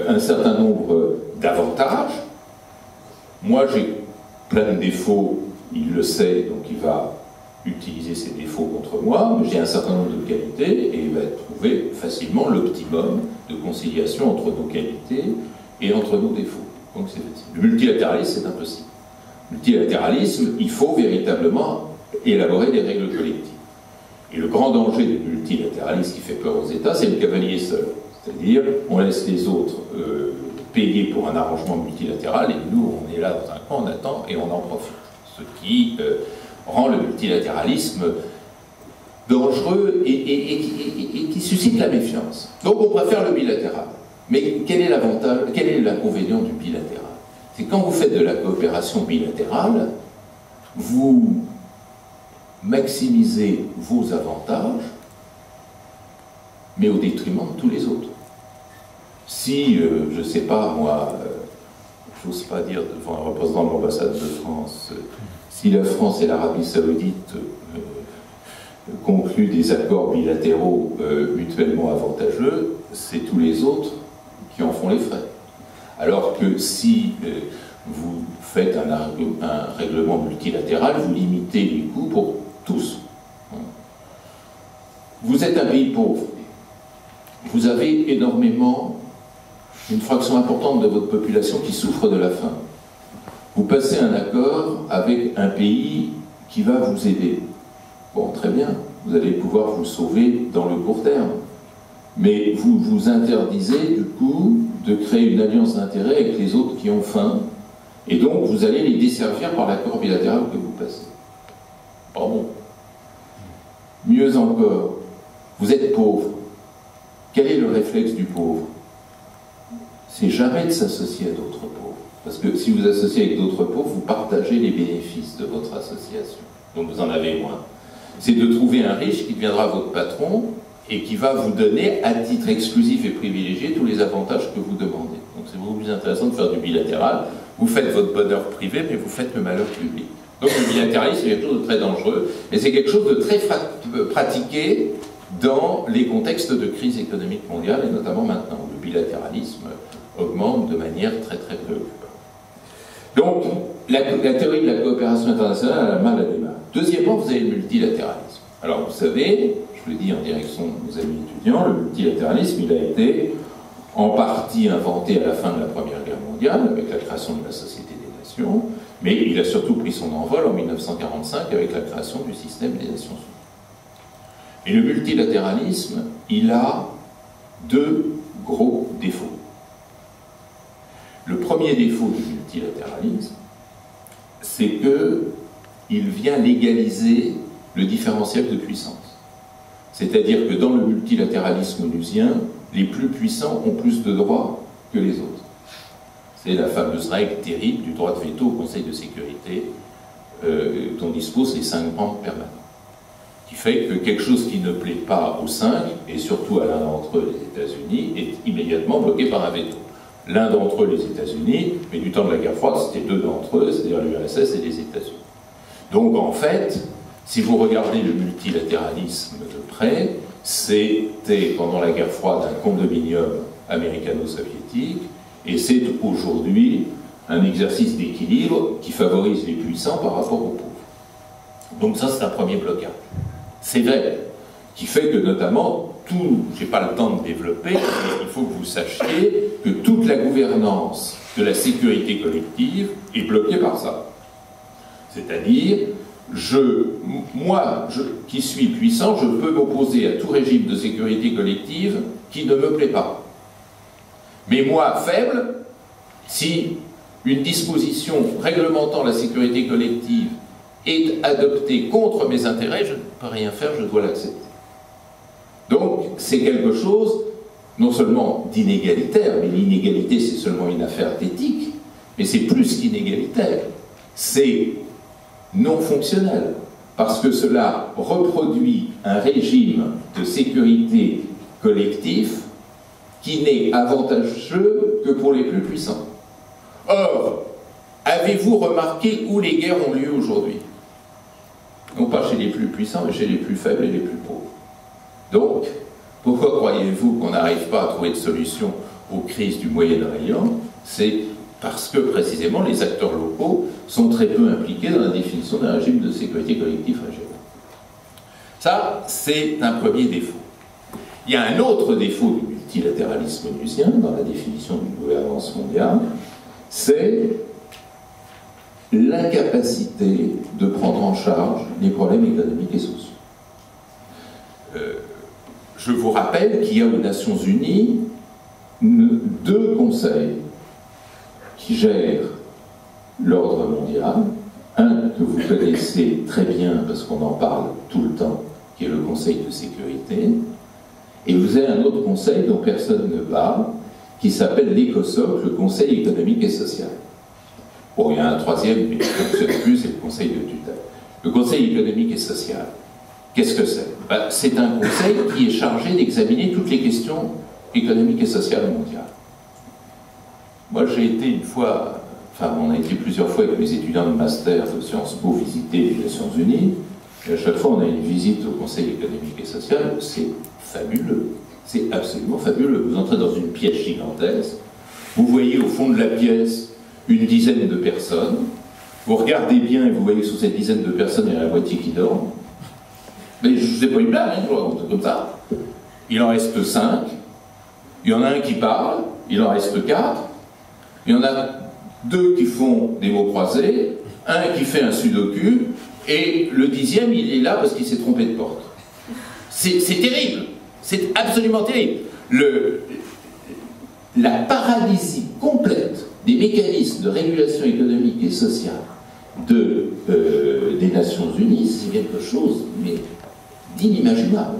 un certain nombre d'avantages. Moi, j'ai plein de défauts, il le sait, donc il va utiliser ses défauts contre moi, mais j'ai un certain nombre de qualités, et il va trouver facilement l'optimum de conciliation entre nos qualités et entre nos défauts. Donc c'est facile. Le multilatéralisme, c'est impossible. Le multilatéralisme, il faut véritablement élaborer des règles collectives. Et le grand danger du multilatéralisme qui fait peur aux États, c'est le cavalier seul. C'est-à-dire, on laisse les autres payer pour un arrangement multilatéral, et nous, on est là dans un coin, on attend et on en profite. Ce qui rend le multilatéralisme dangereux et qui suscite la méfiance. Donc on préfère le bilatéral. Mais quel est l'avantage, quel est l'inconvénient du bilatéral? C'est quand vous faites de la coopération bilatérale, vous maximisez vos avantages, mais au détriment de tous les autres. si, je ne sais pas moi, j'ose pas dire devant un représentant de l'ambassade de France, si la France et l'Arabie Saoudite concluent des accords bilatéraux mutuellement avantageux, c'est tous les autres qui en font les frais. Alors que si vous faites un règlement multilatéral, vous limitez les coûts pour tous. Vous êtes un pays pauvre. Vous avez énormément, une fraction importante de votre population qui souffre de la faim. Vous passez un accord avec un pays qui va vous aider. Bon, très bien, vous allez pouvoir vous sauver dans le court terme. Mais vous vous interdisez, du coup, de créer une alliance d'intérêts avec les autres qui ont faim, et donc vous allez les desservir par l'accord bilatéral que vous passez. Pardon. Mieux encore, vous êtes pauvre. Quel est le réflexe du pauvre? C'est jamais de s'associer à d'autres pauvres. Parce que si vous associez avec d'autres pauvres, vous partagez les bénéfices de votre association. Donc vous en avez moins. C'est de trouver un riche qui deviendra votre patron et qui va vous donner, à titre exclusif et privilégié, tous les avantages que vous demandez. Donc c'est beaucoup plus intéressant de faire du bilatéral. Vous faites votre bonheur privé, mais vous faites le malheur public. Donc le bilatéralisme, c'est quelque chose de très dangereux, et c'est quelque chose de très pratiqué dans les contextes de crise économique mondiale, et notamment maintenant, où le bilatéralisme augmente de manière très très préoccupante. Donc, la théorie de la coopération internationale a mal à démarrer. Deuxièmement, vous avez le multilatéralisme. Alors, vous savez, je le dis en direction de nos amis étudiants, le multilatéralisme, il a été en partie inventé à la fin de la Première Guerre mondiale, avec la création de la Société des Nations, mais il a surtout pris son envol en 1945 avec la création du système des Nations Unies. Et le multilatéralisme, il a deux gros défauts. Le premier défaut du multilatéralisme, c'est qu'il vient légaliser le différentiel de puissance. C'est-à-dire que dans le multilatéralisme onusien, les plus puissants ont plus de droits que les autres. C'est la fameuse règle terrible du droit de veto au Conseil de sécurité dont disposent les 5 membres permanents. Qui fait que quelque chose qui ne plaît pas aux 5, et surtout à l'un d'entre eux, les États-Unis, est immédiatement bloqué par un veto. L'un d'entre eux, les États-Unis, mais du temps de la guerre froide, c'était 2 d'entre eux, c'est-à-dire l'URSS et les États-Unis. Donc en fait, si vous regardez le multilatéralisme de près, c'était pendant la guerre froide un condominium américano-soviétique, et c'est aujourd'hui un exercice d'équilibre qui favorise les puissants par rapport aux pauvres. Donc ça, c'est un premier blocage. Sévère, qui fait que notamment, je n'ai pas le temps de développer, mais il faut que vous sachiez que toute la gouvernance de la sécurité collective est bloquée par ça. C'est-à-dire, moi, qui suis puissant, je peux m'opposer à tout régime de sécurité collective qui ne me plaît pas. Mais moi, faible, si une disposition réglementant la sécurité collective est adoptée contre mes intérêts, je ne peux rien faire, je dois l'accepter. Donc, c'est quelque chose, non seulement d'inégalitaire, mais l'inégalité, c'est seulement une affaire d'éthique, mais c'est plus qu'inégalitaire. C'est non fonctionnel, parce que cela reproduit un régime de sécurité collectif qui n'est avantageux que pour les plus puissants. Or, avez-vous remarqué où les guerres ont lieu aujourd'hui? Non pas chez les plus puissants, mais chez les plus faibles et les plus pauvres. Donc, pourquoi croyez-vous qu'on n'arrive pas à trouver de solution aux crises du Moyen-Orient? C'est parce que, précisément, les acteurs locaux sont très peu impliqués dans la définition d'un régime de sécurité collective régional. Ça, c'est un premier défaut. Il y a un autre défaut du multilatéralisme onusien dans la définition d'une gouvernance mondiale, c'est l'incapacité de prendre en charge les problèmes économiques et sociaux. Je vous rappelle qu'il y a aux Nations Unies 2 conseils qui gèrent l'ordre mondial, un que vous connaissez très bien parce qu'on en parle tout le temps, qui est le Conseil de sécurité, et vous avez un autre conseil dont personne ne parle, qui s'appelle l'ECOSOC, le Conseil économique et social. Bon, il y a un troisième, mais qui ne fonctionne plus, c'est le Conseil de tutelle. Le Conseil économique et social, qu'est-ce que c'est? C'est un conseil qui est chargé d'examiner toutes les questions économiques et sociales mondiales. Moi, j'ai été une fois, enfin, on a été plusieurs fois avec mes étudiants de master de Sciences Po visiter les Nations Unies, et à chaque fois, on a une visite au Conseil économique et social, c'est fabuleux. C'est absolument fabuleux. Vous entrez dans une pièce gigantesque, vous voyez au fond de la pièce une dizaine de personnes, vous regardez bien et vous voyez que sous cette dizaine de personnes, il y a la moitié qui dort. Mais je ne sais pas une blague, je vous raconte comme ça. Il en reste 5, il y en a un qui parle, il en reste 4, il y en a 2 qui font des mots croisés, un qui fait un sudoku, et le 10e, il est là parce qu'il s'est trompé de porte. C'est terrible, c'est absolument terrible. La paralysie complète des mécanismes de régulation économique et sociale des Nations Unies, c'est quelque chose mais d'inimaginable.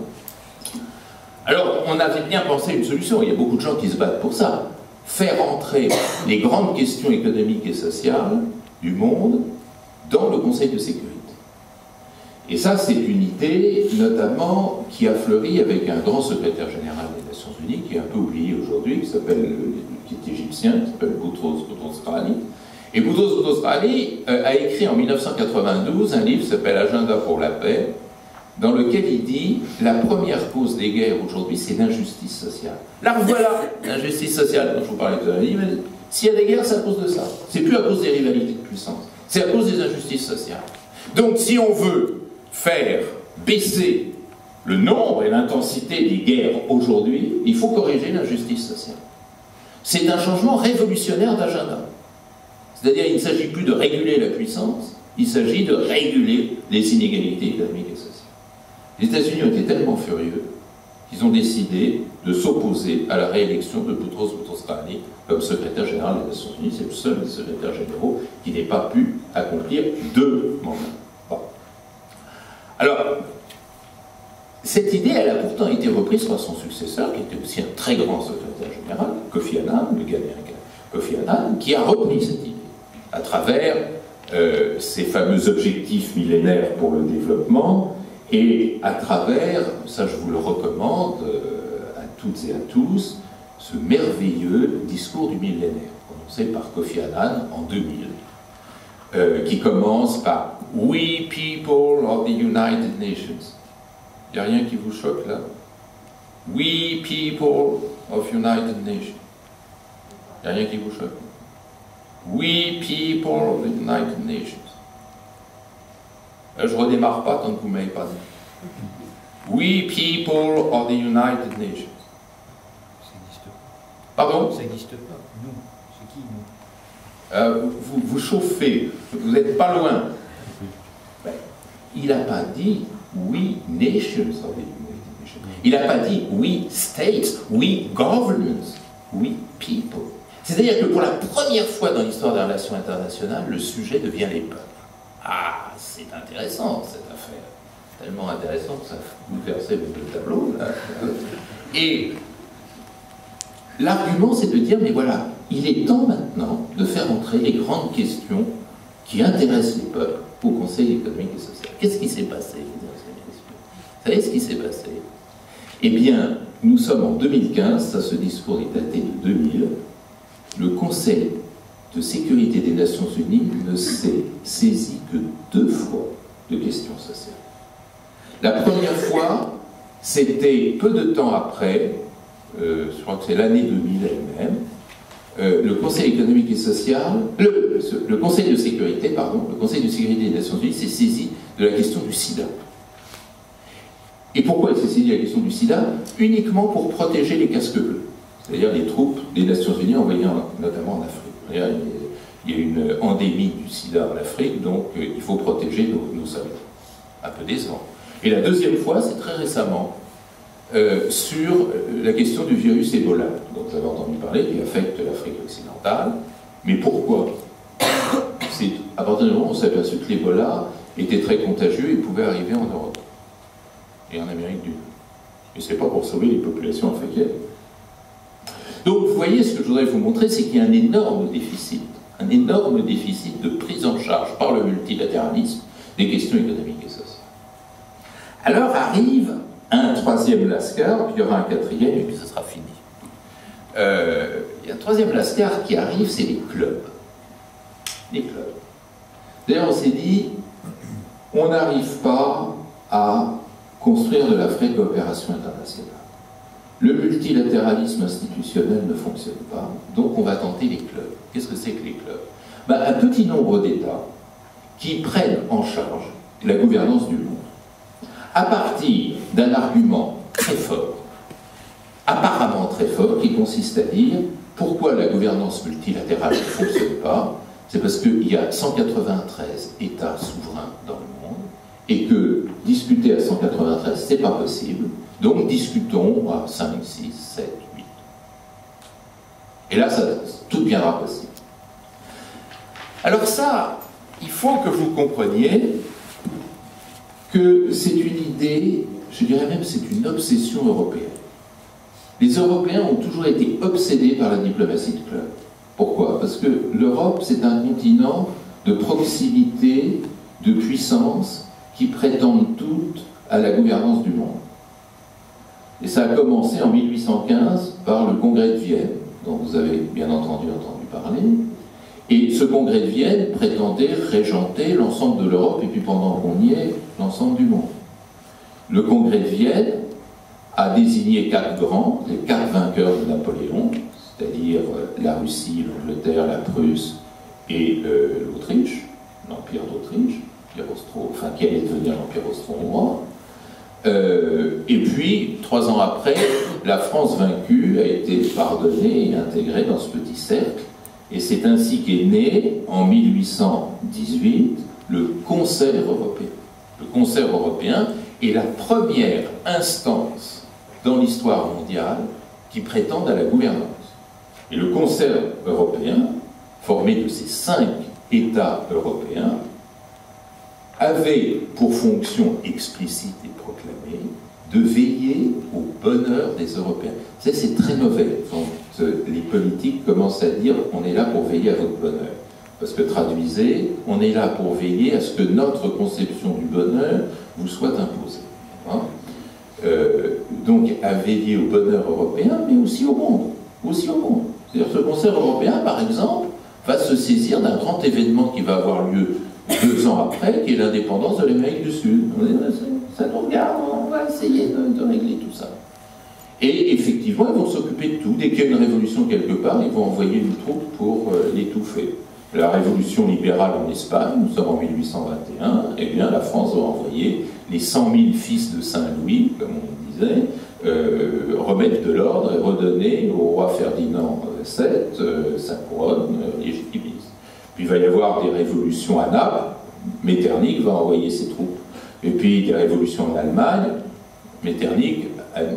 Alors, on avait bien pensé à une solution, il y a beaucoup de gens qui se battent pour ça. Faire entrer les grandes questions économiques et sociales du monde dans le Conseil de sécurité. Et ça, c'est une idée, notamment, qui a fleuri avec un grand secrétaire général des Nations Unies, qui est un peu oublié aujourd'hui, qui est égyptien, qui s'appelle Boutros Boutros-Ghali. Et Boutros Boutros-Ghali a écrit en 1992 un livre qui s'appelle Agenda pour la paix, dans lequel il dit la première cause des guerres aujourd'hui, c'est l'injustice sociale. Là, voilà l'injustice sociale dont je vous parlais tout à l'heure. S'il y a des guerres, c'est à cause de ça. C'est plus à cause des rivalités de puissance. C'est à cause des injustices sociales. Donc, si on veut faire baisser le nombre et l'intensité des guerres aujourd'hui, il faut corriger l'injustice sociale. C'est un changement révolutionnaire d'agenda. C'est-à-dire, il ne s'agit plus de réguler la puissance, il s'agit de réguler les inégalités économiques et sociales. Les États-Unis ont été tellement furieux qu'ils ont décidé de s'opposer à la réélection de Boutros Boutros-Ghali comme secrétaire général des Nations Unies. C'est le seul des secrétaires généraux qui n'ait pas pu accomplir 2 mandats. Bon. Alors, cette idée, elle a pourtant été reprise par son successeur, qui était aussi un très grand secrétaire général, Kofi Annan, le gars américain Kofi Annan, qui a repris cette idée à travers ces fameux objectifs millénaires pour le développement, et à travers, ça je vous le recommande à toutes et à tous, ce merveilleux discours du millénaire, prononcé par Kofi Annan en 2000, qui commence par « We people of the United Nations ». Il n'y a rien qui vous choque là? « We people of United Nations ». Il n'y a rien qui vous choque? « We people of the United Nations ». Je ne redémarre pas tant que vous ne m'avez pas dit. We people of the United Nations. Ça n'existe pas. Pardon? Ça n'existe pas. Nous. C'est qui, nous? Vous chauffez. Vous n'êtes pas loin. Ben, il n'a pas dit we nations of the United Nations. Il n'a pas dit we states, we governments, we people. C'est-à-dire que pour la première fois dans l'histoire des relations internationales, le sujet devient les peuples. Ah, c'est intéressant cette affaire. Tellement intéressant que ça bouleversait le tableau. Là. Et l'argument, c'est de dire, mais voilà, il est temps maintenant de faire entrer les grandes questions qui intéressent les peuples au Conseil économique et social. Qu'est-ce qui s'est passé, vous savez ce qui s'est passé? Eh bien, nous sommes en 2015, ça, ce discours est daté de 2000, le Conseil de sécurité des Nations Unies ne s'est saisi que 2 fois de questions sociales. La première fois, c'était peu de temps après, je crois que c'est l'année 2000 elle-même, le Conseil économique et social, le Conseil de sécurité, pardon, le Conseil de sécurité des Nations Unies s'est saisi de la question du sida. Et pourquoi il s'est saisi de la question du sida? Uniquement pour protéger les casques bleus, c'est-à-dire les troupes des Nations Unies envoyées notamment en Afrique. Il y a une endémie du sida en Afrique, donc il faut protéger nos soldats. Un peu décevant. Et la deuxième fois, c'est très récemment, sur la question du virus Ebola, dont vous avez entendu parler, qui affecte l'Afrique occidentale. Mais pourquoi? C'est à partir du moment où on s'est aperçu que l'Ebola était très contagieux et pouvait arriver en Europe et en Amérique du Nord. Et ce n'est pas pour sauver les populations africaines. Donc, vous voyez, ce que je voudrais vous montrer, c'est qu'il y a un énorme déficit de prise en charge par le multilatéralisme des questions économiques et sociales. Alors arrive un 3e Lascar, puis il y aura un 4e, et puis ce sera fini. il y a un troisième lascar qui arrive, c'est les clubs. Les clubs. D'ailleurs, on s'est dit, on n'arrive pas à construire de la vraie coopération internationale. Le multilatéralisme institutionnel ne fonctionne pas, donc on va tenter les clubs. Qu'est-ce que c'est que les clubs? Un petit nombre d'États qui prennent en charge la gouvernance du monde, à partir d'un argument très fort, apparemment très fort, qui consiste à dire pourquoi la gouvernance multilatérale ne fonctionne pas. C'est parce qu'il y a 193 États souverains dans le monde et que discuter à 193, c'est pas possible. Donc discutons à 5, 6, 7, 8. Et là, tout deviendra possible. Alors ça, il faut que vous compreniez que c'est une idée, je dirais même c'est une obsession européenne. Les Européens ont toujours été obsédés par la diplomatie de club. Pourquoi? Parce que l'Europe, c'est un continent de proximité, de puissance, qui prétendent toutes à la gouvernance du monde. Et ça a commencé en 1815 par le Congrès de Vienne, dont vous avez bien entendu parler. Et ce Congrès de Vienne prétendait régenter l'ensemble de l'Europe, et puis pendant qu'on y est, l'ensemble du monde. Le Congrès de Vienne a désigné 4 grands, les 4 vainqueurs de Napoléon, c'est-à-dire la Russie, l'Angleterre, la Prusse et l'Autriche, l'Empire d'Autriche, qui allait devenir l'Empire austro-hongrois. Et puis, 3 ans après, la France vaincue a été pardonnée et intégrée dans ce petit cercle. Et c'est ainsi qu'est né, en 1818, le Concert européen. Le Concert européen est la première instance dans l'histoire mondiale qui prétend à la gouvernance. Et le Concert européen, formé de ces 5 États européens, avait pour fonction explicite et proclamée de veiller au bonheur des Européens. C'est très mauvais quand les politiques commencent à dire on est là pour veiller à votre bonheur. Parce que traduisez, on est là pour veiller à ce que notre conception du bonheur vous soit imposée. Hein? Donc à veiller au bonheur européen, mais aussi au monde. Aussi au monde. C'est-à-dire ce concert européen, par exemple, va se saisir d'un grand événement qui va avoir lieu 2 ans après, qui est l'indépendance de l'Amérique du Sud. Ça nous regarde, on va essayer de régler tout ça. Et effectivement, ils vont s'occuper de tout. Dès qu'il y a une révolution quelque part, ils vont envoyer une troupe pour l'étouffer. La révolution libérale en Espagne, nous sommes en 1821, eh bien la France va envoyer les 100 000 fils de Saint-Louis, comme on disait, remettre de l'ordre et redonner au roi Ferdinand VII sa couronne légitimiste. Puis il va y avoir des révolutions à Naples, Metternich va envoyer ses troupes. Et puis des révolutions en Allemagne, Metternich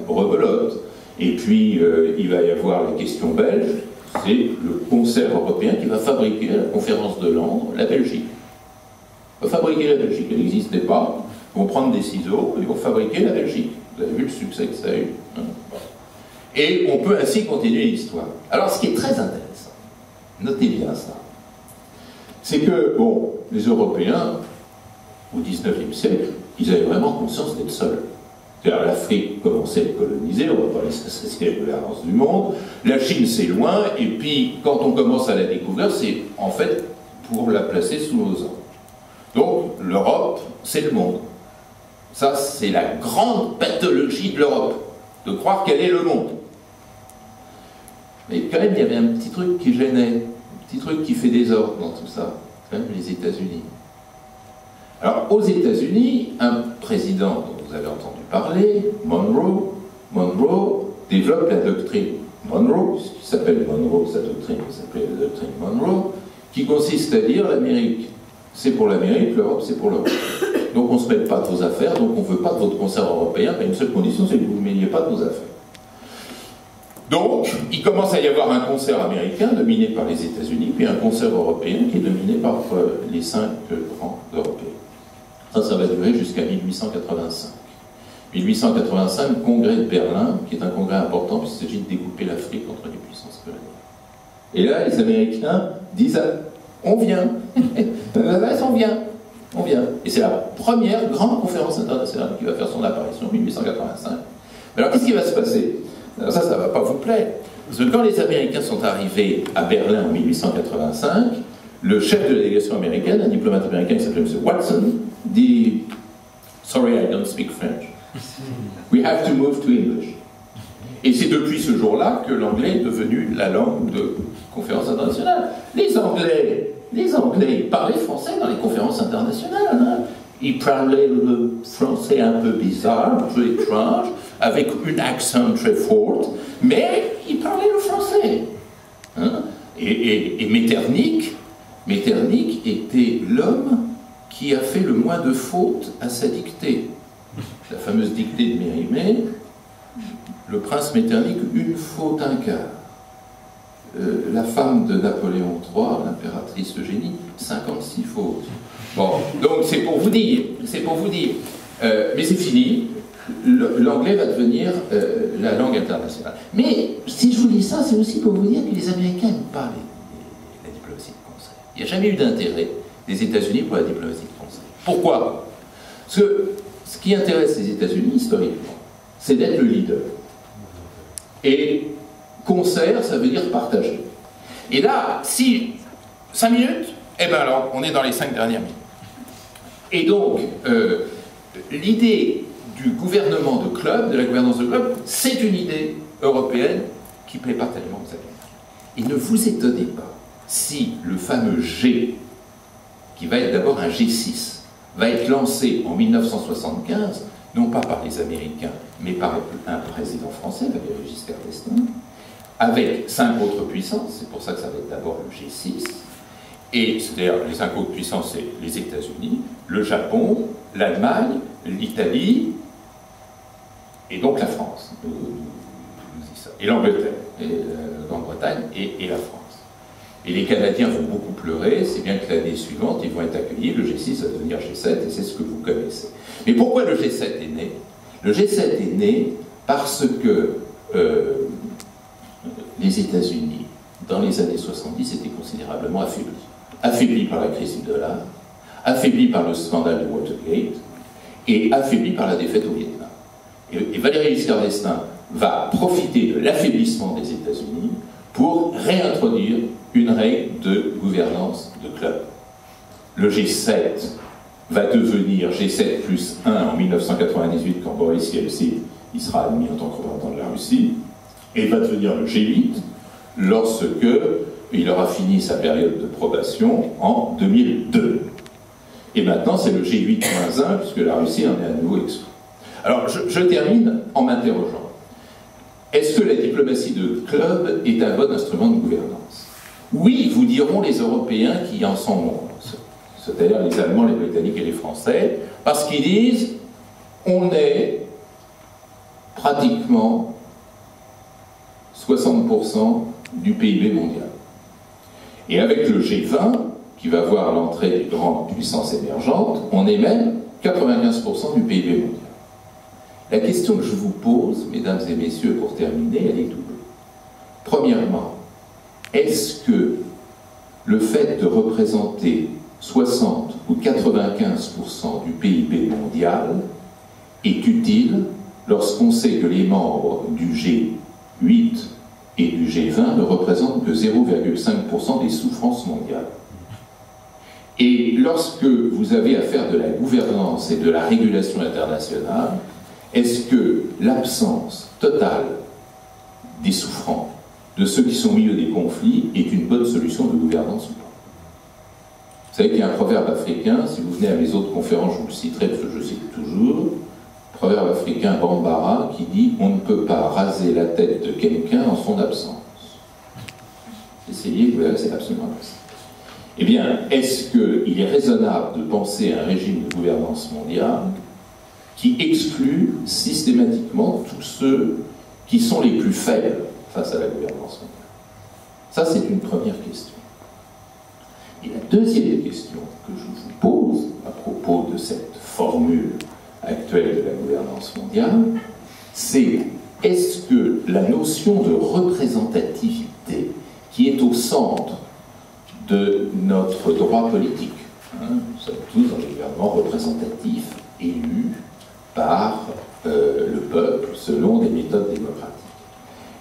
rebelote. Et puis il va y avoir la question belge, c'est le Concert européen qui va fabriquer à la conférence de Londres la Belgique. Il va fabriquer la Belgique, elle n'existait pas. Ils vont prendre des ciseaux et ils vont fabriquer la Belgique. Vous avez vu le succès que ça a eu. Et on peut ainsi continuer l'histoire. Alors ce qui est très intéressant, notez bien ça, c'est que, bon, les Européens, au XIXe siècle, ils avaient vraiment conscience d'être seuls. C'est-à-dire l'Afrique commençait à être colonisée, on ne va pas laisser s'assassiner la gouvernance du monde, la Chine c'est loin, et puis quand on commence à la découvrir, c'est en fait pour la placer sous nos ordres. Donc l'Europe, c'est le monde. Ça, c'est la grande pathologie de l'Europe, de croire qu'elle est le monde. Mais quand même, il y avait un petit truc qui gênait, un petit truc qui fait désordre dans tout ça, c'est quand même les États-Unis. Alors, aux États-Unis, un président dont vous avez entendu parler, Monroe, développe la doctrine Monroe, ce qui s'appelle Monroe, sa doctrine s'appelait la doctrine Monroe, qui consiste à dire l'Amérique, c'est pour l'Amérique, l'Europe, c'est pour l'Europe. Donc on ne se mêle pas de vos affaires, donc on ne veut pas de votre concert européen, mais une seule condition, c'est que vous ne vous mêliez pas de nos affaires. Donc, il commence à y avoir un concert américain dominé par les États-Unis, puis un concert européen qui est dominé par les 5 grands Européens. Ça va durer jusqu'à 1885. 1885, congrès de Berlin, qui est un congrès important, puisqu'il s'agit de découper l'Afrique entre les puissances coloniales. Et là, les Américains disent on vient. On vient. Et c'est la première grande conférence internationale qui va faire son apparition en 1885. Alors, qu'est-ce qui va se passer? Alors ça ne va pas vous plaire. Parce que quand les Américains sont arrivés à Berlin en 1885, le chef de la délégation américaine, un diplomate américain qui s'appelait M. Watson, dit « Sorry, I don't speak French. We have to move to English. » Et c'est depuis ce jour-là que l'anglais est devenu la langue de conférences internationales. Les Anglais, ils parlaient français dans les conférences internationales. Hein. Ils parlaient le français un peu bizarre, un peu étrange, avec une accent très forte, mais ils parlaient le français. Hein. Et Metternich était l'homme qui a fait le moins de fautes à sa dictée. La fameuse dictée de Mérimée, le prince Metternich, une faute, un quart. La femme de Napoléon III, l'impératrice Eugénie, 56 fautes. Bon, donc c'est pour vous dire, mais c'est fini, l'anglais va devenir la langue internationale. Mais si je vous dis ça, c'est aussi pour vous dire que les Américains n'aiment pas la diplomatie de conseil. Il n'y a jamais eu d'intérêt des États-Unis pour la diplomatie de conseil. Pourquoi? Parce que ce qui intéresse les États-Unis, historiquement, c'est d'être le leader. Et concert, ça veut dire partager. Et là, si 5 minutes, eh bien alors, on est dans les 5 dernières minutes. Et donc, l'idée du gouvernement de club, de la gouvernance de club, c'est une idée européenne qui ne plaît pas tellement aux Américains. Et ne vous étonnez pas si le fameux G, qui va être d'abord un G6, va être lancé en 1975, non pas par les Américains, mais par un président français, Valéry Giscard d'Estaing, avec 5 autres puissances, c'est pour ça que ça va être d'abord le G6, et c'est-à-dire les 5 autres puissances, c'est les États-Unis, le Japon, l'Allemagne, l'Italie, et donc la France, et l'Angleterre, et Grande-Bretagne, et la France. Et les Canadiens vont beaucoup pleurer, c'est bien que l'année suivante, ils vont être accueillis, le G6 va devenir G7, et c'est ce que vous connaissez. Mais pourquoi le G7 est né? Le G7 est né parce que les États-Unis, dans les années 70, étaient considérablement affaiblis. Affaiblis par la crise du dollar, affaiblis par le scandale de Watergate, et affaiblis par la défaite au Vietnam. Et Valéry Giscard d'Estaing va profiter de l'affaiblissement des États-Unis pour réintroduire une règle de gouvernance de club. Le G7 va devenir G7 plus 1 en 1998, quand Boris Yeltsin il sera admis en tant que représentant de la Russie, et va devenir le G8 lorsque il aura fini sa période de probation en 2002. Et maintenant, c'est le G8-1, puisque la Russie en est à nouveau exclue. Alors, je termine en m'interrogeant. Est-ce que la diplomatie de club est un bon instrument de gouvernance? Oui, vous diront les Européens qui en sont membres, c'est-à-dire les Allemands, les Britanniques et les Français, parce qu'ils disent on est pratiquement 60% du PIB mondial. Et avec le G20, qui va voir l'entrée des grandes puissances émergentes, on est même 95% du PIB mondial. La question que je vous pose, mesdames et messieurs, pour terminer, elle est double. Premièrement, est-ce que le fait de représenter 60 ou 95% du PIB mondial est utile lorsqu'on sait que les membres du G8 et du G20 ne représentent que 0,5% des souffrances mondiales? Et lorsque vous avez à faire de la gouvernance et de la régulation internationale, est-ce que l'absence totale des souffrants, de ceux qui sont au milieu des conflits, est une bonne solution de gouvernance ou pas? Vous savez qu'il y a un proverbe africain, si vous venez à mes autres conférences, je vous le citerai parce que je cite toujours, proverbe africain Bambara qui dit « On ne peut pas raser la tête de quelqu'un en son absence ». Essayez, vous verrez, c'est absolument impossible. Eh bien, est-ce qu'il est raisonnable de penser à un régime de gouvernance mondiale qui exclut systématiquement tous ceux qui sont les plus faibles face à la gouvernance mondiale? Ça, c'est une première question. Et la deuxième question que je vous pose à propos de cette formule actuelle de la gouvernance mondiale, c'est est-ce que la notion de représentativité qui est au centre de notre droit politique, nous sommes tous dans des gouvernements représentatifs élus par le peuple selon des méthodes démocratiques,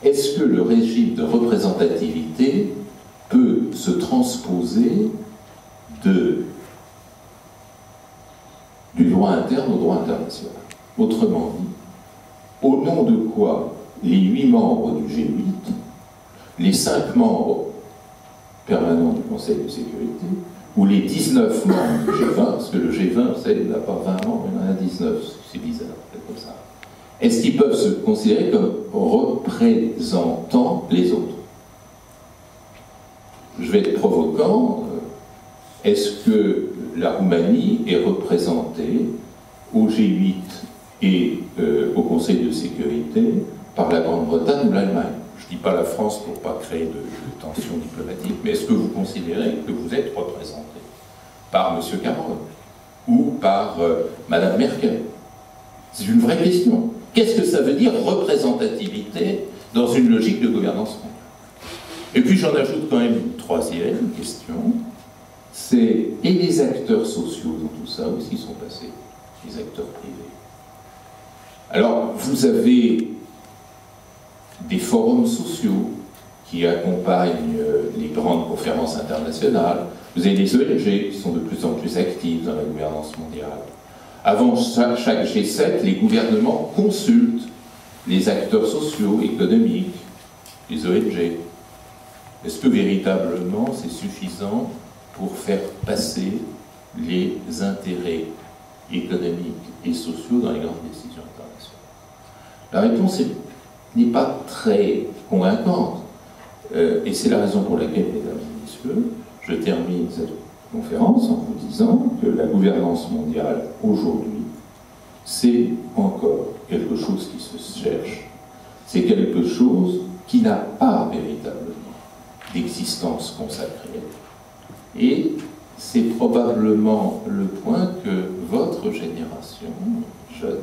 est-ce que le régime de représentativité peut se transposer du droit interne au droit international? Autrement dit, au nom de quoi les 8 membres du G8, les 5 membres permanents du Conseil de sécurité, ou les 19 membres du G20, parce que le G20, vous savez, il n'a pas 20 membres, il en a 19, c'est bizarre, c'est comme ça. Est-ce qu'ils peuvent se considérer comme représentant les autres? Je vais être provocant. Est-ce que la Roumanie est représentée au G8 et au Conseil de sécurité par la Grande-Bretagne ou l'Allemagne? Je ne dis pas la France pour ne pas créer de tensions diplomatiques, mais est-ce que vous considérez que vous êtes représenté par M. Cameron ou par Mme Merkel? C'est une vraie question. Qu'est-ce que ça veut dire représentativité dans une logique de gouvernance mondiale? Et puis j'en ajoute quand même une troisième question, c'est et les acteurs sociaux dans tout ça, où est-ce qu'ils sont passés? Les acteurs privés. Alors vous avez des forums sociaux qui accompagnent les grandes conférences internationales, vous avez des ONG qui sont de plus en plus actives dans la gouvernance mondiale. Avant chaque G7, les gouvernements consultent les acteurs sociaux, économiques, les ONG. Est-ce que véritablement c'est suffisant pour faire passer les intérêts économiques et sociaux dans les grandes décisions internationales? La réponse n'est pas très convaincante. Et c'est la raison pour laquelle, mesdames et messieurs, je termine cette conférence en vous disant que la gouvernance mondiale aujourd'hui, c'est encore quelque chose qui se cherche, c'est quelque chose qui n'a pas véritablement d'existence consacrée. Et c'est probablement le point que votre génération, jeunes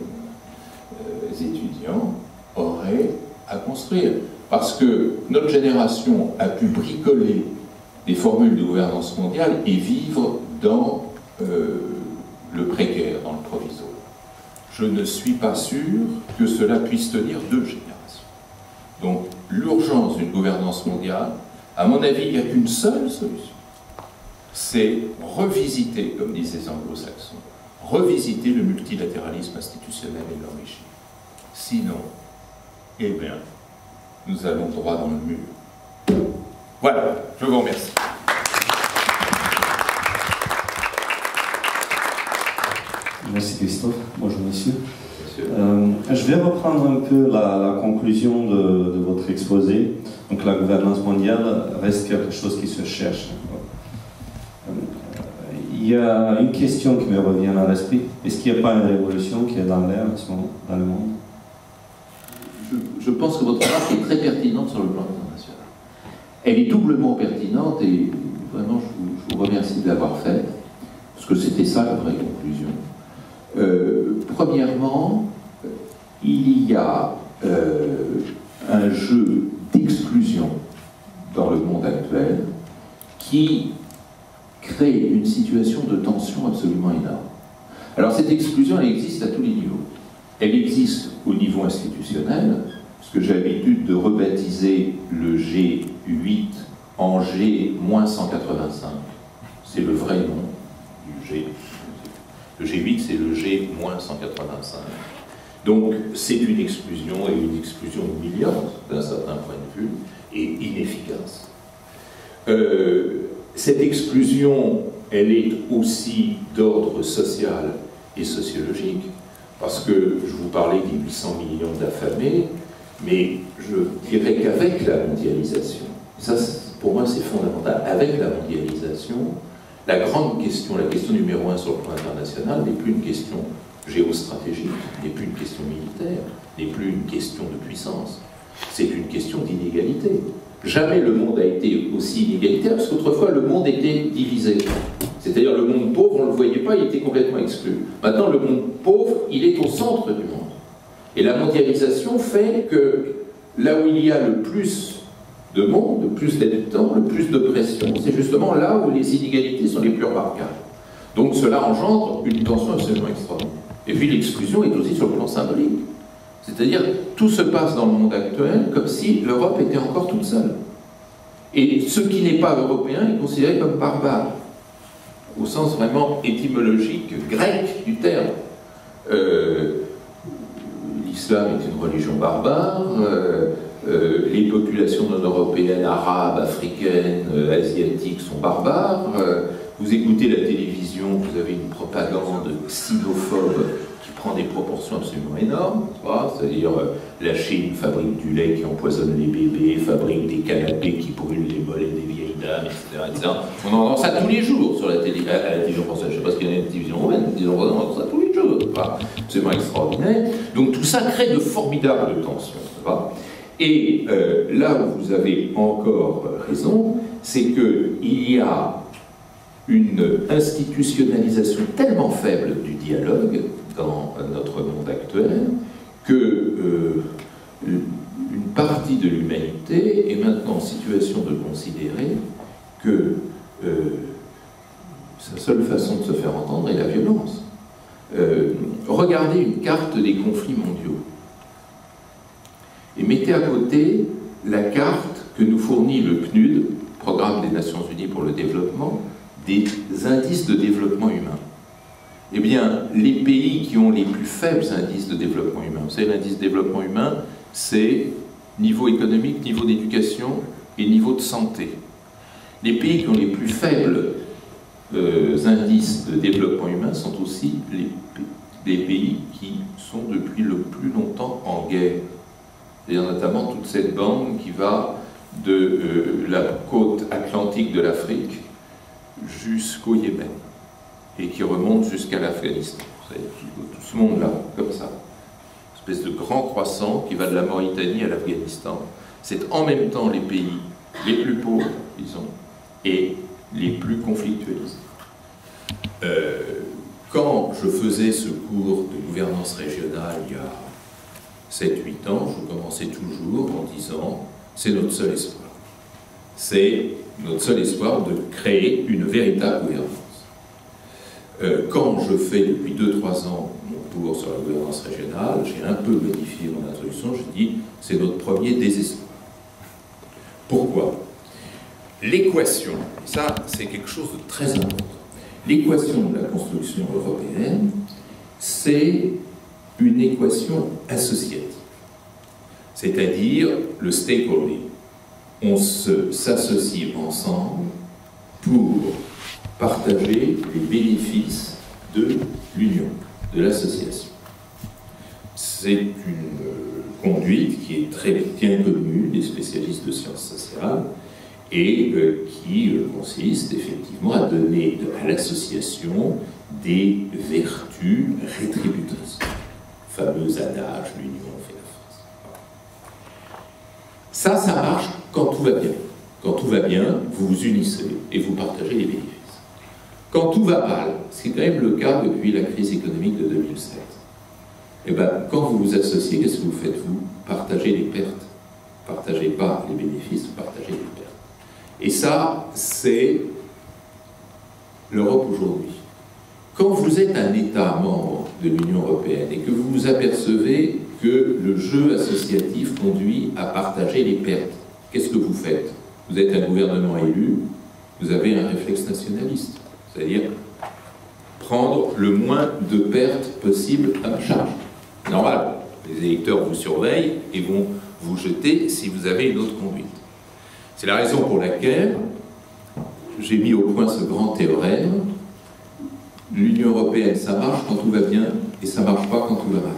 étudiants, aurait à construire. Parce que notre génération a pu bricoler des formules de gouvernance mondiale et vivre dans le précaire, dans le provisoire. Je ne suis pas sûr que cela puisse tenir 2 générations. Donc l'urgence d'une gouvernance mondiale, à mon avis, il n'y a qu'une seule solution. C'est revisiter, comme disent les anglo-saxons, revisiter le multilatéralisme institutionnel et l'enrichir. Sinon, eh bien, nous allons droit dans le mur. Voilà, je vous remercie. Merci Christophe. Bonjour messieurs. Je vais reprendre un peu la conclusion de votre exposé. Donc la gouvernance mondiale reste quelque chose qui se cherche. Il y a une question qui me revient à l'esprit. Est-ce qu'il n'y a pas une révolution qui est dans l'air en ce moment, dans le monde? Je pense que votre remarque est très pertinente sur le plan international. Elle est doublement pertinente et vraiment je vous remercie de l'avoir faite, parce que c'était ça la vraie conclusion. Premièrement, il y a un jeu d'exclusion dans le monde actuel qui crée une situation de tension absolument énorme. Alors cette exclusion, elle existe à tous les niveaux. Elle existe au niveau institutionnel, ce que j'ai l'habitude de rebaptiser le G8 en G-185. C'est le vrai nom du G. Le G8, c'est le G-185. Donc, c'est une exclusion, et une exclusion humiliante d'un certain point de vue, et inefficace. Cette exclusion, elle est aussi d'ordre social et sociologique, parce que je vous parlais des 800 millions d'affamés, mais je dirais qu'avec la mondialisation, ça pour moi c'est fondamental, avec la mondialisation, la grande question, la question numéro 1 sur le plan international n'est plus une question géostratégique, n'est plus une question militaire, n'est plus une question de puissance, c'est une question d'inégalité. Jamais le monde a été aussi inégalitaire, parce qu'autrefois le monde était divisé. C'est-à-dire le monde pauvre, on ne le voyait pas, il était complètement exclu. Maintenant, le monde pauvre, il est au centre du monde. Et la mondialisation fait que là où il y a le plus de monde, le plus d'habitants, le plus de pression, c'est justement là où les inégalités sont les plus remarquables. Donc cela engendre une tension absolument extraordinaire. Et puis l'exclusion est aussi sur le plan symbolique. C'est-à-dire, tout se passe dans le monde actuel comme si l'Europe était encore toute seule. Et ce qui n'est pas européen est considéré comme barbare, au sens vraiment étymologique grec du terme. L'islam est une religion barbare, les populations non européennes, arabes, africaines, asiatiques sont barbares. Vous écoutez la télévision, vous avez une propagande xénophobe qui prend des proportions absolument énormes, c'est-à-dire la Chine fabrique du lait qui empoisonne les bébés, fabrique des canapés qui brûlent les mollets des vieilles dames, etc. On entend ça tous les jours sur la télévision française. Je ne sais pas ce qu'il y a dans la télévision romaine, on entend ça tous les jours. C'est vraiment extraordinaire. Donc tout ça crée de formidables tensions. Et là où vous avez encore raison, c'est qu'il y a une institutionnalisation tellement faible du dialogue dans notre monde actuel que une partie de l'humanité est maintenant en situation de considérer que sa seule façon de se faire entendre est la violence. Regardez une carte des conflits mondiaux et mettez à côté la carte que nous fournit le PNUD, Programme des Nations Unies pour le développement, des indices de développement humain. Eh bien, les pays qui ont les plus faibles indices de développement humain, vous savez, l'indice de développement humain, c'est niveau économique, niveau d'éducation et niveau de santé. Les pays qui ont les plus faibles indices de développement humain sont aussi les pays qui sont depuis le plus longtemps en guerre. C'est-à-dire notamment toute cette bande qui va de la côte atlantique de l'Afrique jusqu'au Yémen et qui remonte jusqu'à l'Afghanistan. Tout ce monde-là, comme ça. Une espèce de grand croissant qui va de la Mauritanie à l'Afghanistan. C'est en même temps les pays les plus pauvres, disons, et les plus conflictualisés. Quand je faisais ce cours de gouvernance régionale il y a 7-8 ans, je commençais toujours en disant « c'est notre seul espoir ». C'est notre seul espoir de créer une véritable gouvernance. Quand je fais depuis 2-3 ans mon cours sur la gouvernance régionale, j'ai un peu modifié mon introduction, je dis « c'est notre premier désespoir ». Pourquoi? L'équation, et ça c'est quelque chose de très important, l'équation de la construction européenne, c'est une équation associative. C'est-à-dire le stakeholding. On s'associe ensemble pour partager les bénéfices de l'union, de l'association. C'est une conduite qui est très bien connue des spécialistes de sciences sociales et qui consiste effectivement à donner à l'association des vertus rétributrices. Le fameux adage, l'union fait la force. Ça marche quand tout va bien. Quand tout va bien, vous vous unissez et vous partagez les bénéfices. Quand tout va mal, c'est quand même le cas depuis la crise économique de 2007, et bien, quand vous vous associez, qu'est-ce que vous faites? Vous partagez les pertes. Vous ne partagez pas les bénéfices, vous partagez les pertes. Et ça, c'est l'Europe aujourd'hui. Quand vous êtes un État membre de l'Union européenne et que vous vous apercevez que le jeu associatif conduit à partager les pertes, qu'est-ce que vous faites? Vous êtes un gouvernement élu, vous avez un réflexe nationaliste, c'est-à-dire prendre le moins de pertes possible à charge. Normal, les électeurs vous surveillent et vont vous jeter si vous avez une autre conduite. C'est la raison pour laquelle j'ai mis au point ce grand théorème. L'Union européenne, ça marche quand tout va bien et ça ne marche pas quand tout va mal.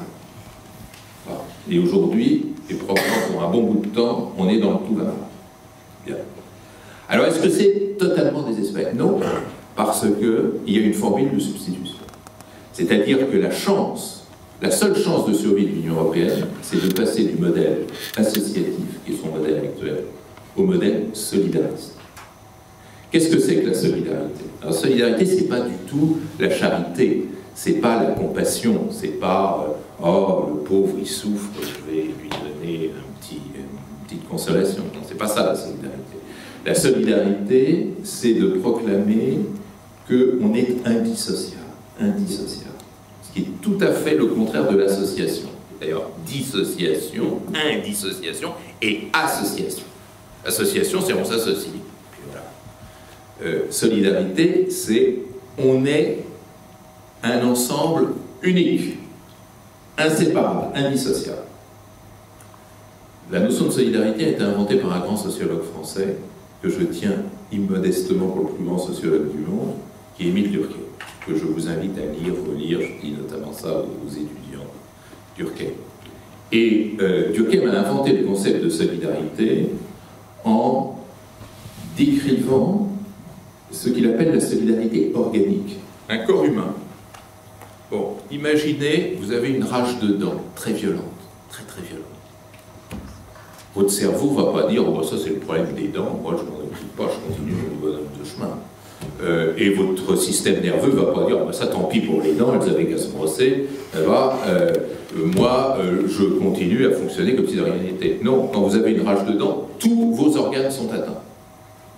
Voilà. Et aujourd'hui, et probablement pour un bon bout de temps, on est dans le tout va mal. Bien. Alors, est-ce que c'est totalement désespéré? Non, parce qu'il y a une formule de substitution. C'est-à-dire que la seule chance de survie de l'Union européenne, c'est de passer du modèle associatif, qui est son modèle actuel, au modèle solidariste. Qu'est-ce que c'est que la solidarité? La solidarité, c'est pas du tout la charité, c'est pas la compassion, c'est pas oh, le pauvre il souffre, je vais lui donner une petite consolation. Non, c'est pas ça la solidarité. La solidarité, c'est de proclamer qu'on est indissociable, ce qui est tout à fait le contraire de l'association. D'ailleurs, dissociation, indissociation et association. Association, c'est on s'associe. Voilà. Solidarité, c'est on est un ensemble unique, inséparable, indissociable. La notion de solidarité a été inventée par un grand sociologue français que je tiens immodestement pour le plus grand sociologue du monde, qui est Émile Durkheim, que je vous invite à lire, relire, je dis notamment ça aux étudiants, Durkheim. Et Durkheim a inventé le concept de solidarité en décrivant ce qu'il appelle la solidarité organique. Un corps humain. Bon, imaginez, vous avez une rage de dents très violente, très très violente. Votre cerveau ne va pas dire, oh, ça c'est le problème des dents, moi je m'en occupe pas, je continue mon bonhomme de chemin. Et votre système nerveux ne va pas dire, oh, ça tant pis pour les dents, elles avaient qu'à se brosser, moi je continue à fonctionner comme si de rien n'était. Non, quand vous avez une rage de dents, tous vos organes sont atteints.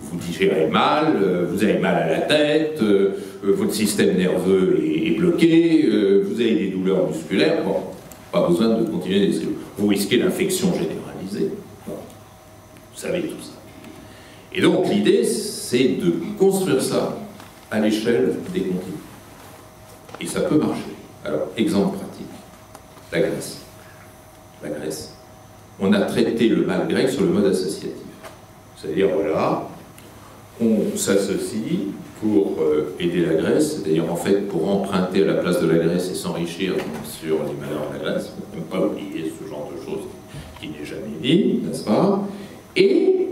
Vous digérez mal, vous avez mal à la tête, votre système nerveux est bloqué, vous avez des douleurs musculaires, bon, pas besoin de continuer les cellules. Vous risquez l'infection généralisée. Bon, vous savez tout ça. Et donc l'idée, c'est de construire ça à l'échelle des continents. Et ça peut marcher. Alors, exemple pratique, la Grèce. La Grèce. On a traité le mal grec sur le mode associatif. C'est-à-dire, voilà, on s'associe pour aider la Grèce, c'est-à-dire en fait pour emprunter à la place de la Grèce et s'enrichir sur les malheurs de la Grèce. Il ne faut pas oublier ce genre de choses qui n'est jamais dit, n'est-ce pas? Et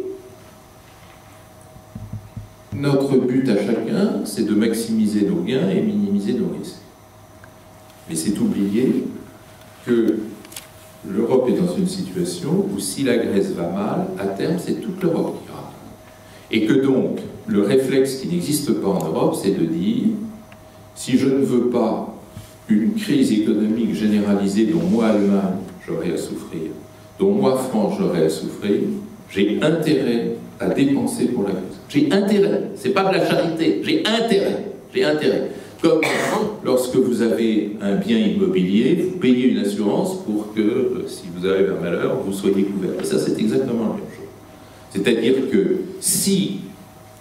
notre but à chacun, c'est de maximiser nos gains et minimiser nos risques. Mais c'est oublier que l'Europe est dans une situation où si la Grèce va mal, à terme, c'est toute l'Europe qui ira mal. Et que donc, le réflexe qui n'existe pas en Europe, c'est de dire, si je ne veux pas une crise économique généralisée dont moi, Allemagne, j'aurai à souffrir, dont moi, France, j'aurai à souffrir, j'ai intérêt à dépenser pour la Grèce. J'ai intérêt, c'est pas de la charité, j'ai intérêt. Comme lorsque vous avez un bien immobilier, vous payez une assurance pour que, si vous avez un malheur, vous soyez couvert. Et ça, c'est exactement la même chose. C'est-à-dire que si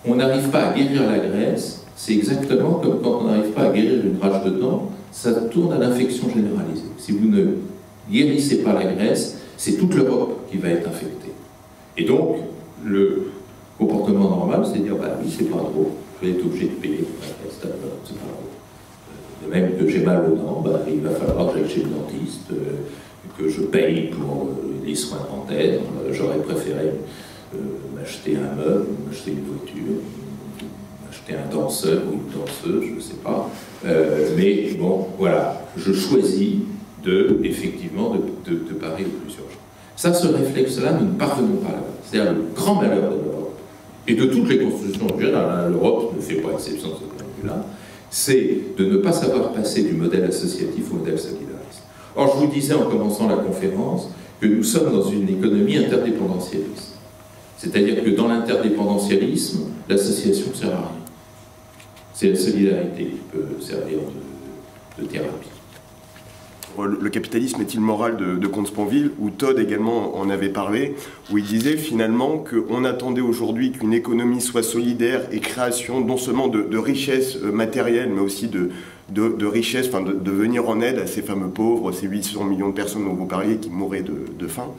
on n'arrive pas à guérir la Grèce, c'est exactement comme quand on n'arrive pas à guérir une rage de dents, ça tourne à l'infection généralisée. Si vous ne guérissez pas la Grèce, c'est toute l'Europe qui va être infectée. Et donc, le comportement normal, c'est de dire, bah oui, c'est pas drôle, je vais être obligé de payer pour la Grèce, c'est pas drôle. De même que j'ai mal aux dents, bah, il va falloir que j'aille chez le dentiste, que je paye pour les soins dentaires. J'aurais préféré m'acheter un meuble, m'acheter une voiture, m'acheter un danseur ou une danseuse, je ne sais pas. Mais bon, voilà, je choisis effectivement de parer au plus urgent. Ça, ce réflexe-là, nous ne parvenons pas là-bas. C'est-à-dire le grand malheur de l'Europe, et de toutes les constitutions générales, l'Europe ne fait pas exception de ce point de vue-là, c'est de ne pas savoir passer du modèle associatif au modèle solidariste. Or, je vous disais en commençant la conférence que nous sommes dans une économie interdépendentialiste. C'est-à-dire que dans l'interdépendentialisme, l'association ne sert à rien. C'est la solidarité qui peut servir de thérapie. Le capitalisme est-il moral de Comte Sponville, où Todd également en avait parlé, où il disait finalement qu'on attendait aujourd'hui qu'une économie soit solidaire et création non seulement de richesses matérielles, mais aussi de richesses, enfin de venir en aide à ces fameux pauvres, ces 800 millions de personnes dont vous parliez qui mouraient de faim.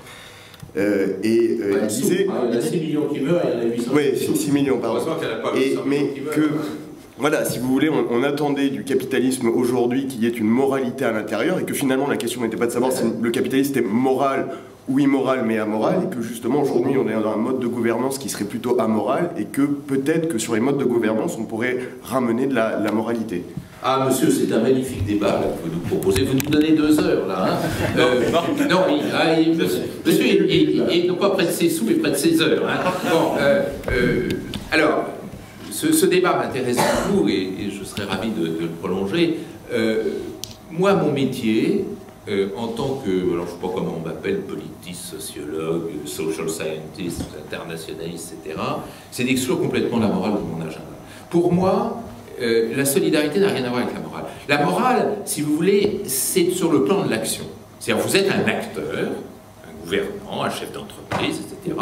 Il disait... Il y a 6 millions qui meurent, il y en a 800 millions. Oui, 6 millions, pardon. Mais que... Voilà, si vous voulez, on attendait du capitalisme aujourd'hui qu'il y ait une moralité à l'intérieur et que finalement la question n'était pas de savoir si le capitalisme était moral ou immoral mais amoral et que justement aujourd'hui on est dans un mode de gouvernance qui serait plutôt amoral et que peut-être que sur les modes de gouvernance on pourrait ramener de la moralité. Ah monsieur, c'est un magnifique débat là, que vous nous proposez, vous nous donnez 2 heures là. Hein. Monsieur, il non pas près de ses sous mais près de ses heures. Hein. Bon, alors... Ce débat m'intéresse beaucoup et je serais ravi de le prolonger. Moi, mon métier, en tant que, alors je ne sais pas comment on m'appelle, politiste, sociologue, social scientist, internationaliste, etc., c'est d'exclure complètement la morale de mon agenda. Pour moi, la solidarité n'a rien à voir avec la morale. La morale, si vous voulez, c'est sur le plan de l'action. C'est-à-dire vous êtes un acteur, un gouvernant, un chef d'entreprise, etc.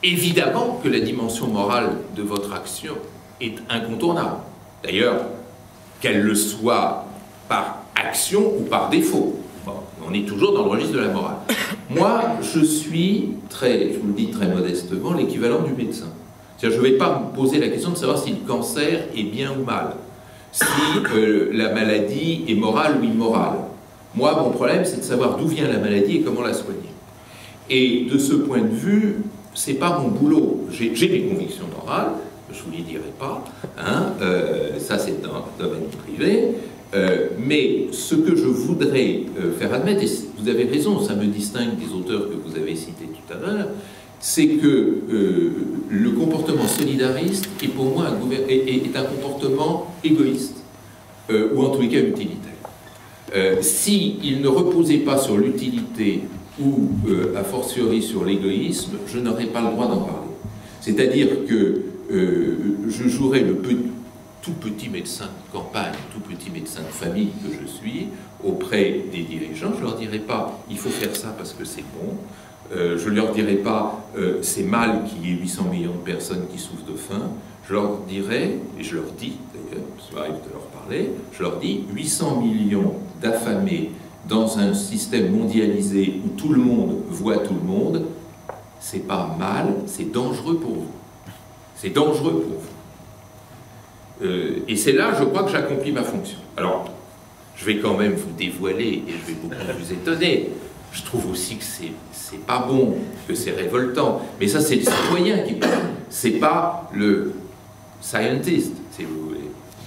Évidemment que la dimension morale de votre action est incontournable. D'ailleurs, qu'elle le soit par action ou par défaut. Bon, on est toujours dans le registre de la morale. Moi, je suis, je vous le dis très modestement, l'équivalent du médecin. C'est-à-dire, je ne vais pas me poser la question de savoir si le cancer est bien ou mal, si la maladie est morale ou immorale. Moi, mon problème, c'est de savoir d'où vient la maladie et comment la soigner. Et de ce point de vue, c'est pas mon boulot. J'ai des convictions morales, je ne vous les dirai pas, hein, ça c'est dans le domaine privé, mais ce que je voudrais faire admettre, et vous avez raison, ça me distingue des auteurs que vous avez cités tout à l'heure, c'est que le comportement solidariste est pour moi est un comportement égoïste, ou en tous les cas utilitaire. S'il ne reposait pas sur l'utilité ou, a fortiori, sur l'égoïsme, je n'aurais pas le droit d'en parler. C'est-à-dire que je jouerais le tout petit médecin de campagne, tout petit médecin de famille que je suis, auprès des dirigeants. Je ne leur dirais pas « il faut faire ça parce que c'est bon ». Je ne leur dirais pas « c'est mal qu'il y ait 800 millions de personnes qui souffrent de faim ». Je leur dirais, et je leur dis d'ailleurs, ça m'arrive de leur parler, je leur dis 800 millions d'affamés dans un système mondialisé où tout le monde voit tout le monde, c'est pas mal, c'est dangereux pour vous. C'est dangereux pour vous. Et c'est là, je crois, que j'accomplis ma fonction. Alors, je vais quand même vous dévoiler, et je vais beaucoup vous étonner, je trouve aussi que c'est pas bon, que c'est révoltant, mais ça, c'est le citoyen qui parle, c'est pas le scientist, si vous voulez.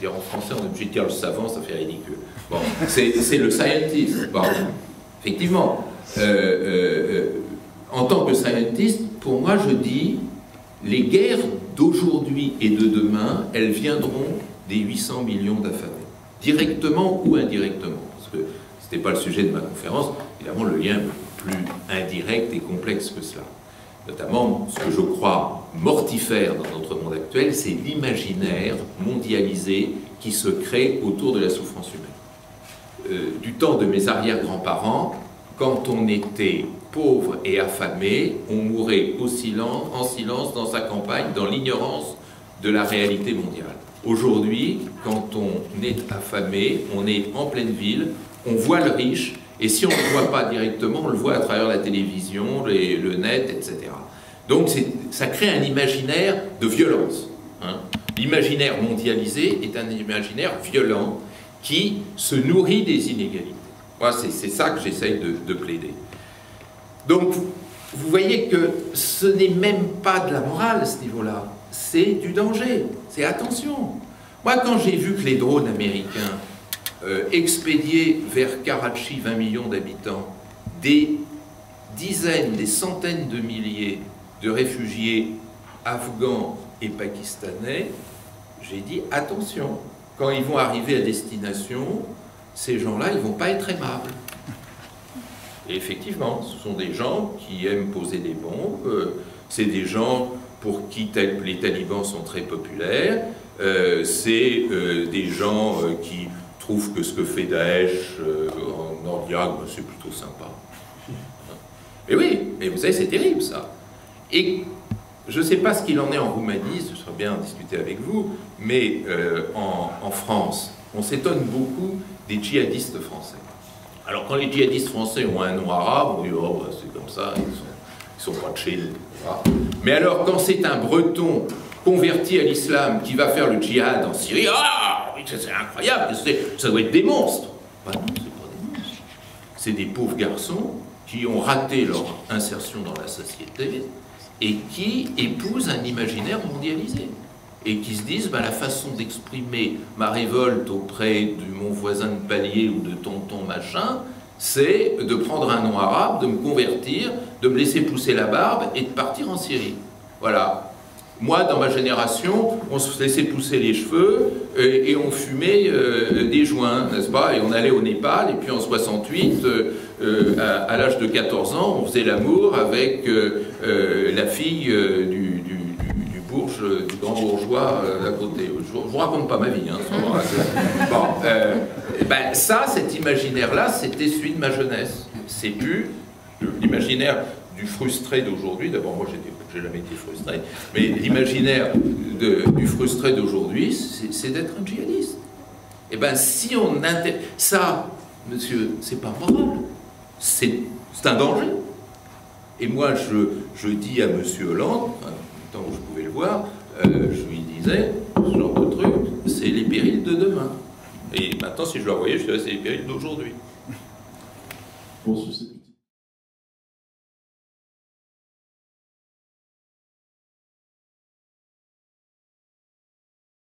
Dire en français, on est obligé de dire le savant, ça fait ridicule. Bon, c'est le scientist. Bon, effectivement, en tant que scientist, pour moi, je dis, les guerres d'aujourd'hui et de demain, elles viendront des 800 millions d'affamés, directement ou indirectement, parce que ce n'était pas le sujet de ma conférence. Évidemment, le lien est plus indirect et complexe que cela. Notamment, ce que je crois mortifère dans notre monde actuel, c'est l'imaginaire mondialisé qui se crée autour de la souffrance humaine. Du temps de mes arrière-grands-parents, quand on était pauvre et affamé, on mourait en silence dans sa campagne, dans l'ignorance de la réalité mondiale. Aujourd'hui, quand on est affamé, on est en pleine ville, on voit le riche, et si on ne le voit pas directement, on le voit à travers la télévision, le net, etc. Donc ça crée un imaginaire de violence. Hein. L'imaginaire mondialisé est un imaginaire violent qui se nourrit des inégalités. Voilà, c'est ça que j'essaye de plaider. Donc, vous voyez que ce n'est même pas de la morale à ce niveau-là, c'est du danger, c'est attention. Moi, quand j'ai vu que les drones américains expédiaient vers Karachi, 20 millions d'habitants, des dizaines, des centaines de milliers de réfugiés afghans et pakistanais, j'ai dit attention, quand ils vont arriver à destination, ces gens-là, ils ne vont pas être aimables. Et effectivement, ce sont des gens qui aiment poser des bombes, c'est des gens pour qui les talibans sont très populaires, c'est des gens qui trouvent que ce que fait Daesh en Nord-Irak, c'est plutôt sympa. Mais oui, mais vous savez, c'est terrible ça. Et je ne sais pas ce qu'il en est en Roumanie, ce serait bien de discuter avec vous, mais en France, on s'étonne beaucoup des djihadistes français. Alors quand les djihadistes français ont un nom arabe, on dit oh bah, c'est comme ça, ils sont pas chill. Voilà. Mais alors quand c'est un Breton converti à l'islam qui va faire le djihad en Syrie, ah, c'est incroyable, ça doit être des monstres. Bah non, c'est pas des monstres. C'est des pauvres garçons qui ont raté leur insertion dans la société et qui épousent un imaginaire mondialisé. Et qui se disent, ben, la façon d'exprimer ma révolte auprès de mon voisin de palier ou de tonton machin, c'est de prendre un nom arabe, de me convertir, de me laisser pousser la barbe et de partir en Syrie. Voilà. Moi, dans ma génération, on se laissait pousser les cheveux et on fumait des joints, n'est-ce pas? Et on allait au Népal, et puis en 68, à l'âge de 14 ans, on faisait l'amour avec la fille du grand bourgeois à côté. Je vous raconte pas ma vie. Hein, bon, ben, ça, cet imaginaire-là, c'était celui de ma jeunesse. c'est plus l'imaginaire du frustré d'aujourd'hui. D'abord, moi, j'ai jamais été frustré, mais l'imaginaire du frustré d'aujourd'hui, c'est d'être un djihadiste. Eh bien, si on intègre ça, monsieur, c'est pas moral, c'est un danger. Et moi, je dis à monsieur Hollande, tant que je pouvais le voir, je lui disais, ce genre de truc, c'est les périls de demain. Et maintenant, si je le revoyais, je dirais, c'est les périls d'aujourd'hui. Bon,